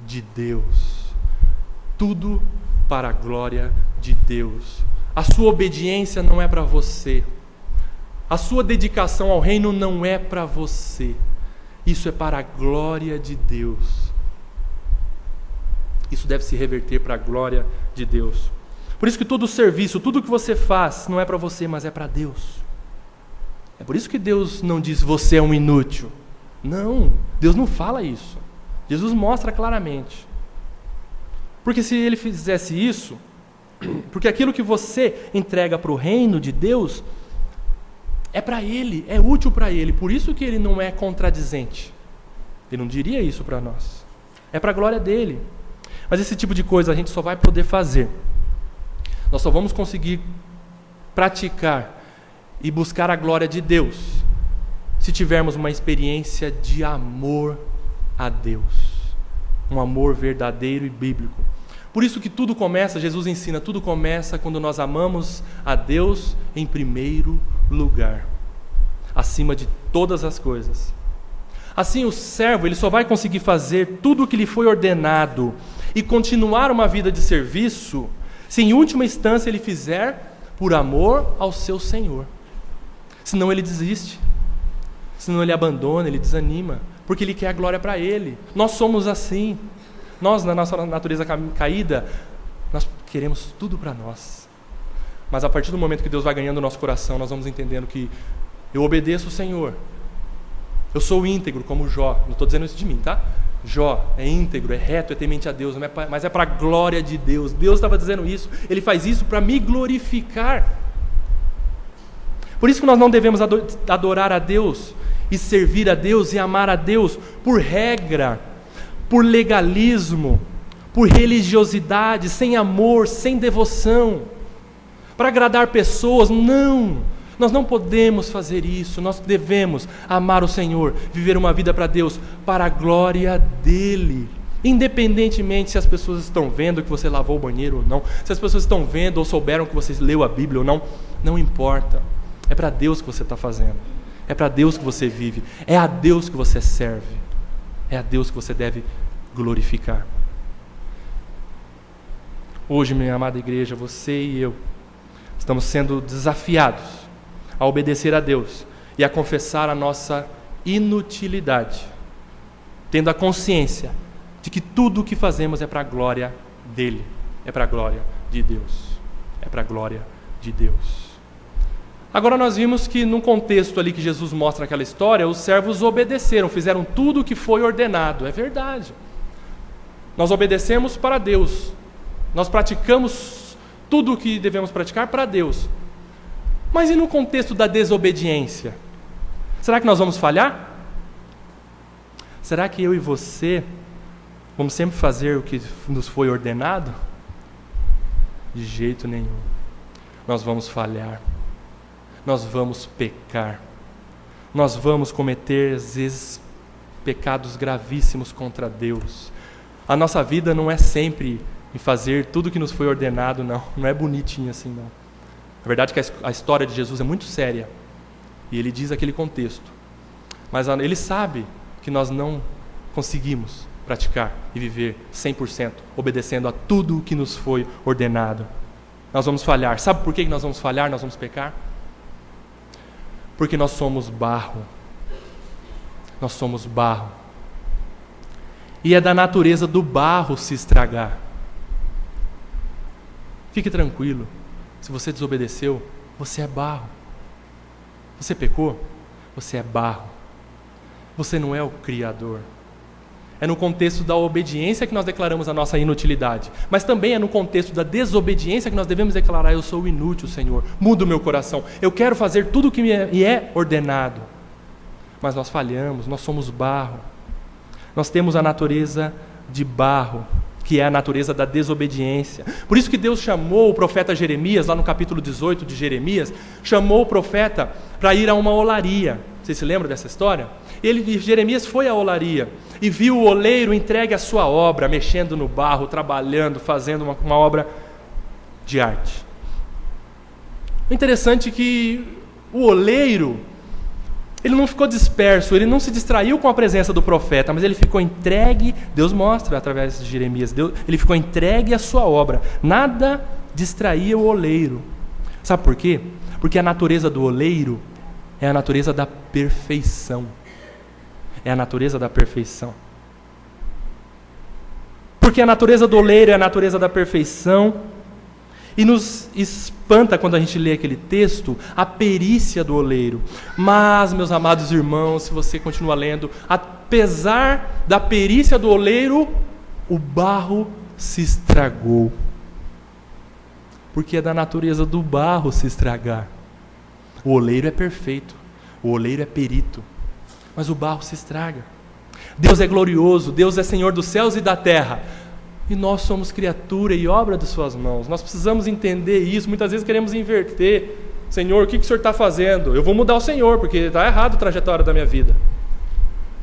de Deus. Tudo para a glória de Deus. A sua obediência não é para você. A sua dedicação ao reino não é para você. Isso é para a glória de Deus. Isso deve se reverter para a glória de Deus. Por isso que todo serviço, tudo que você faz, não é para você, mas é para Deus. É por isso que Deus não diz, você é um inútil. Não, Deus não fala isso. Jesus mostra claramente. Porque se Ele fizesse isso, porque aquilo que você entrega para o reino de Deus, é para Ele, é útil para Ele. Por isso que Ele não é contradizente. Ele não diria isso para nós. É para a glória dEle. Mas esse tipo de coisa a gente só vai poder fazer. Nós só vamos conseguir praticar e buscar a glória de Deus se tivermos uma experiência de amor a Deus. Um amor verdadeiro e bíblico. Por isso que tudo começa, Jesus ensina, tudo começa quando nós amamos a Deus em primeiro lugar, acima de todas as coisas. Assim o servo, ele só vai conseguir fazer tudo o que lhe foi ordenado e continuar uma vida de serviço se em última instância ele fizer por amor ao seu Senhor. Senão ele desiste, senão ele abandona, ele desanima, porque ele quer a glória para ele. Nós somos assim. Nós, na nossa natureza caída, nós queremos tudo para nós. Mas a partir do momento que Deus vai ganhando o nosso coração, nós vamos entendendo que eu obedeço o Senhor. Eu sou íntegro como Jó. Não estou dizendo isso de mim, tá? Jó é íntegro, é reto, é temente a Deus, mas é para a glória de Deus. Deus estava dizendo isso. Ele faz isso para me glorificar. Por isso que nós não devemos adorar a Deus e servir a Deus e amar a Deus por regra, por legalismo, por religiosidade, sem amor, sem devoção, para agradar pessoas. Não, nós não podemos fazer isso. Nós devemos amar o Senhor, viver uma vida para Deus, para a glória dEle, independentemente se as pessoas estão vendo que você lavou o banheiro ou não, se as pessoas estão vendo ou souberam que você leu a Bíblia ou não, não importa. É para Deus que você está fazendo, é para Deus que você vive, é a Deus que você serve, é a Deus que você deve glorificar. Hoje, minha amada igreja, você e eu estamos sendo desafiados a obedecer a Deus e a confessar a nossa inutilidade, tendo a consciência de que tudo o que fazemos é para a glória dEle, é para a glória de Deus, é para a glória de Deus. Agora nós vimos que no contexto ali que Jesus mostra naquela história, os servos obedeceram, fizeram tudo o que foi ordenado. É verdade. Nós obedecemos para Deus. Nós praticamos tudo o que devemos praticar para Deus. Mas e no contexto da desobediência? Será que nós vamos falhar? Será que eu e você vamos sempre fazer o que nos foi ordenado? De jeito nenhum. Nós vamos falhar. Nós vamos pecar, nós vamos cometer, às vezes, pecados gravíssimos contra Deus. A nossa vida não é sempre em fazer tudo que nos foi ordenado, não é bonitinho assim, não. A verdade é que a história de Jesus é muito séria, e ele diz aquele contexto, mas ele sabe que nós não conseguimos praticar e viver 100%, obedecendo a tudo o que nos foi ordenado. Nós vamos falhar. Sabe por que nós vamos falhar, nós vamos pecar? Porque nós somos barro. Nós somos barro. E é da natureza do barro se estragar. Fique tranquilo. Se você desobedeceu, você é barro. Você pecou, você é barro. Você não é o Criador. É no contexto da obediência que nós declaramos a nossa inutilidade. Mas também é no contexto da desobediência que nós devemos declarar: eu sou inútil, Senhor. Muda o meu coração. Eu quero fazer tudo o que me é ordenado. Mas nós falhamos, nós somos barro. Nós temos a natureza de barro, que é a natureza da desobediência. Por isso que Deus chamou o profeta Jeremias, lá no capítulo 18 de Jeremias, chamou o profeta para ir a uma olaria. Vocês se lembram dessa história? Jeremias foi à olaria e viu o oleiro entregue à sua obra, mexendo no barro, trabalhando, fazendo uma obra de arte. O interessante é que o oleiro Ele não ficou disperso, ele não se distraiu com a presença do profeta, mas ele ficou entregue, Deus mostra através de Jeremias, ele ficou entregue à sua obra. Nada distraía o oleiro. Sabe por quê? Porque a natureza do oleiro é a natureza da perfeição. É a natureza da perfeição. Porque a natureza do oleiro é a natureza da perfeição. E nos espanta quando a gente lê aquele texto, a perícia do oleiro. Mas, meus amados irmãos, se você continua lendo, apesar da perícia do oleiro, o barro se estragou. Porque é da natureza do barro se estragar. O oleiro é perfeito, o oleiro é perito, mas o barro se estraga. Deus é glorioso, Deus é Senhor dos céus e da terra. E nós somos criatura e obra de suas mãos. Nós precisamos entender isso. Muitas vezes queremos inverter. Senhor, o que o Senhor está fazendo? Eu vou mudar o Senhor, porque está errado a trajetória da minha vida.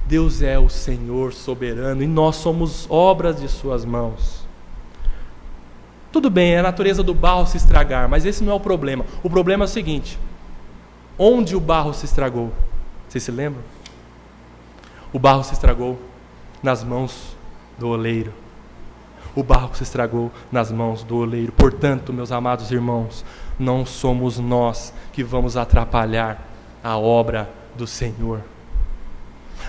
Deus é o Senhor soberano e nós somos obras de suas mãos. Tudo bem, é a natureza do barro se estragar, mas esse não é o problema. O problema é o seguinte: onde o barro se estragou? Vocês se lembram? O barro se estragou nas mãos do oleiro. O barro se estragou nas mãos do oleiro. Portanto, meus amados irmãos, não somos nós que vamos atrapalhar a obra do Senhor.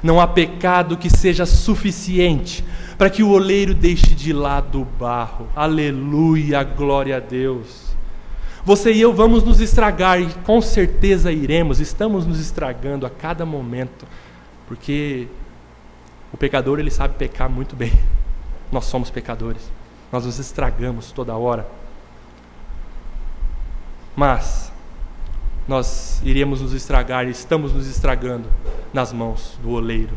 Não há pecado que seja suficiente para que o oleiro deixe de lado o barro. Aleluia, glória a Deus. Você e eu vamos nos estragar, e com certeza iremos, estamos nos estragando a cada momento, porque o pecador, ele sabe pecar muito bem. Nós somos pecadores, nós nos estragamos toda hora. Mas nós iremos nos estragar, e estamos nos estragando nas mãos do oleiro.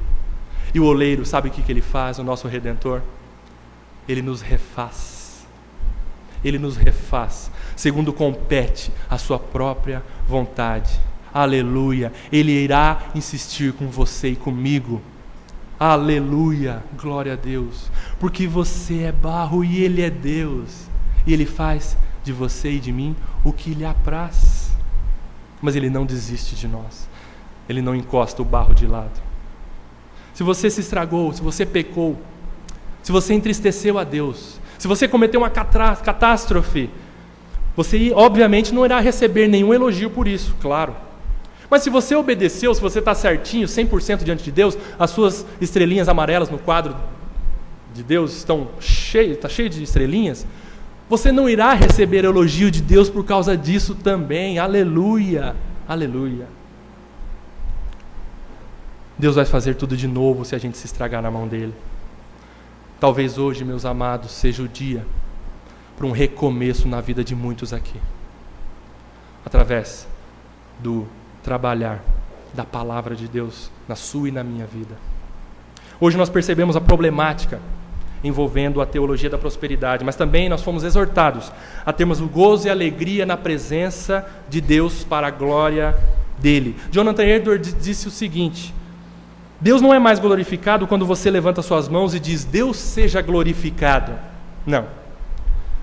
E o oleiro, sabe o que ele faz, o nosso Redentor? Ele nos refaz. Ele nos refaz, segundo compete a sua própria vontade. Aleluia! Ele irá insistir com você e comigo. Aleluia, glória a Deus, porque você é barro e Ele é Deus, e Ele faz de você e de mim o que lhe apraz, mas Ele não desiste de nós, Ele não encosta o barro de lado. Se você se estragou, se você pecou, se você entristeceu a Deus, se você cometeu uma catástrofe, você obviamente não irá receber nenhum elogio por isso, claro. Mas se você obedeceu, se você está certinho, 100% diante de Deus, as suas estrelinhas amarelas no quadro de Deus estão cheias, está cheio de estrelinhas, você não irá receber elogio de Deus por causa disso também. Aleluia, aleluia. Deus vai fazer tudo de novo se a gente se estragar na mão dele. Talvez hoje, meus amados, seja o dia para um recomeço na vida de muitos aqui, através do trabalhar da palavra de Deus na sua e na minha vida. Hoje nós percebemos a problemática envolvendo a teologia da prosperidade, mas também nós fomos exortados a termos o gozo e a alegria na presença de Deus para a glória dele. Jonathan Edwards disse o seguinte: Deus não é mais glorificado quando você levanta suas mãos e diz, Deus seja glorificado. Não.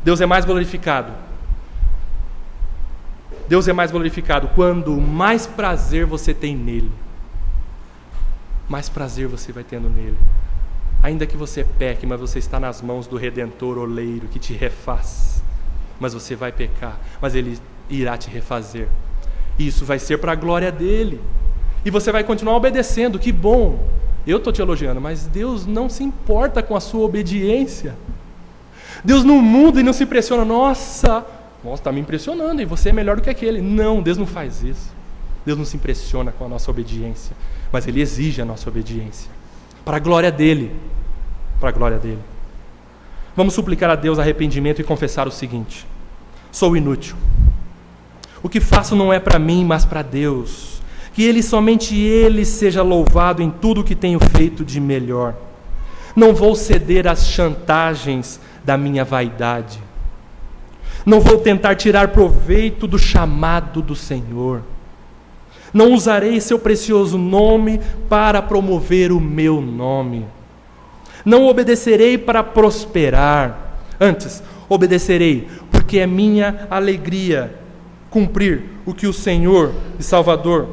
Deus é mais glorificado. Deus é mais glorificado quando mais prazer você tem nele. Mais prazer você vai tendo nele. Ainda que você peque, mas você está nas mãos do Redentor oleiro que te refaz. Mas você vai pecar, mas ele irá te refazer. Isso vai ser para a glória dele. E você vai continuar obedecendo, que bom. Eu estou te elogiando, mas Deus não se importa com a sua obediência. Deus não muda e não se impressiona. Nossa, está me impressionando e você é melhor do que aquele. Não, Deus não faz isso. Deus não se impressiona com a nossa obediência, mas Ele exige a nossa obediência. Para a glória dEle. Para a glória dEle. Vamos suplicar a Deus arrependimento e confessar o seguinte: sou inútil. O que faço não é para mim, mas para Deus. Que Ele, somente Ele, seja louvado em tudo o que tenho feito de melhor. Não vou ceder às chantagens da minha vaidade. Não vou tentar tirar proveito do chamado do Senhor. Não usarei seu precioso nome para promover o meu nome. Não obedecerei para prosperar. Antes, obedecerei, porque é minha alegria cumprir o que o Senhor e Salvador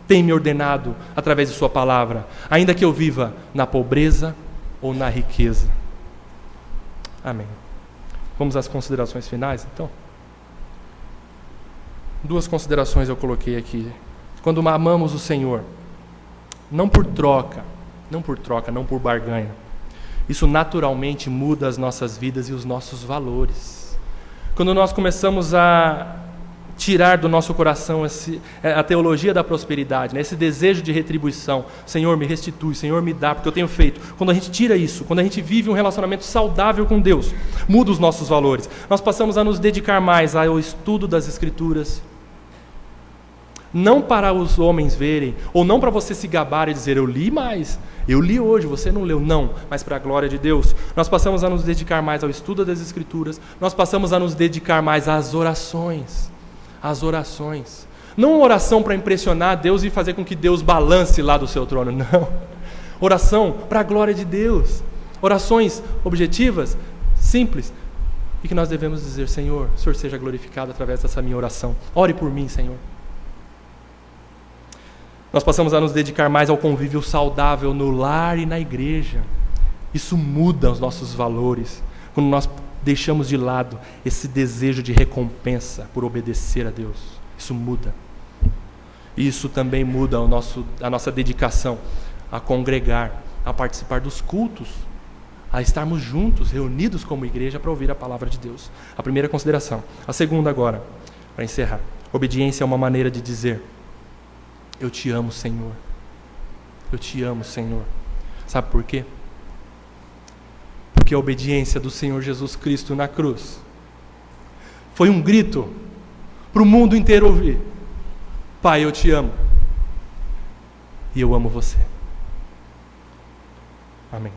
tem me ordenado através de sua palavra, ainda que eu viva na pobreza ou na riqueza. Amém. Vamos às considerações finais, então? 2 considerações eu coloquei aqui. Quando amamos o Senhor, não por troca, não por barganha, isso naturalmente muda as nossas vidas e os nossos valores. Quando nós começamos a tirar do nosso coração a teologia da prosperidade, né? Esse desejo de retribuição, Senhor me restitui, Senhor me dá, porque eu tenho feito. Quando a gente tira isso, quando a gente vive um relacionamento saudável com Deus, muda os nossos valores. Nós passamos a nos dedicar mais ao estudo das Escrituras, não para os homens verem, ou não para você se gabar e dizer, eu li mais, eu li hoje, você não leu, não, mas para a glória de Deus. Nós passamos a nos dedicar mais ao estudo das Escrituras, nós passamos a nos dedicar mais às orações. As orações. Não uma oração para impressionar Deus e fazer com que Deus balance lá do seu trono, não. Oração para a glória de Deus. Orações objetivas, simples, e que nós devemos dizer, Senhor, o Senhor seja glorificado através dessa minha oração. Ore por mim, Senhor. Nós passamos a nos dedicar mais ao convívio saudável no lar e na igreja. Isso muda os nossos valores. Quando nós deixamos de lado esse desejo de recompensa por obedecer a Deus. Isso muda. Isso também muda a nossa dedicação a congregar, a participar dos cultos, a estarmos juntos, reunidos como igreja para ouvir a palavra de Deus. A primeira consideração. A segunda agora, para encerrar. Obediência é uma maneira de dizer, eu te amo, Senhor. Eu te amo, Senhor. Sabe por quê? Porque a obediência do Senhor Jesus Cristo na cruz foi um grito para o mundo inteiro ouvir. Pai, eu te amo. E eu amo você. Amém.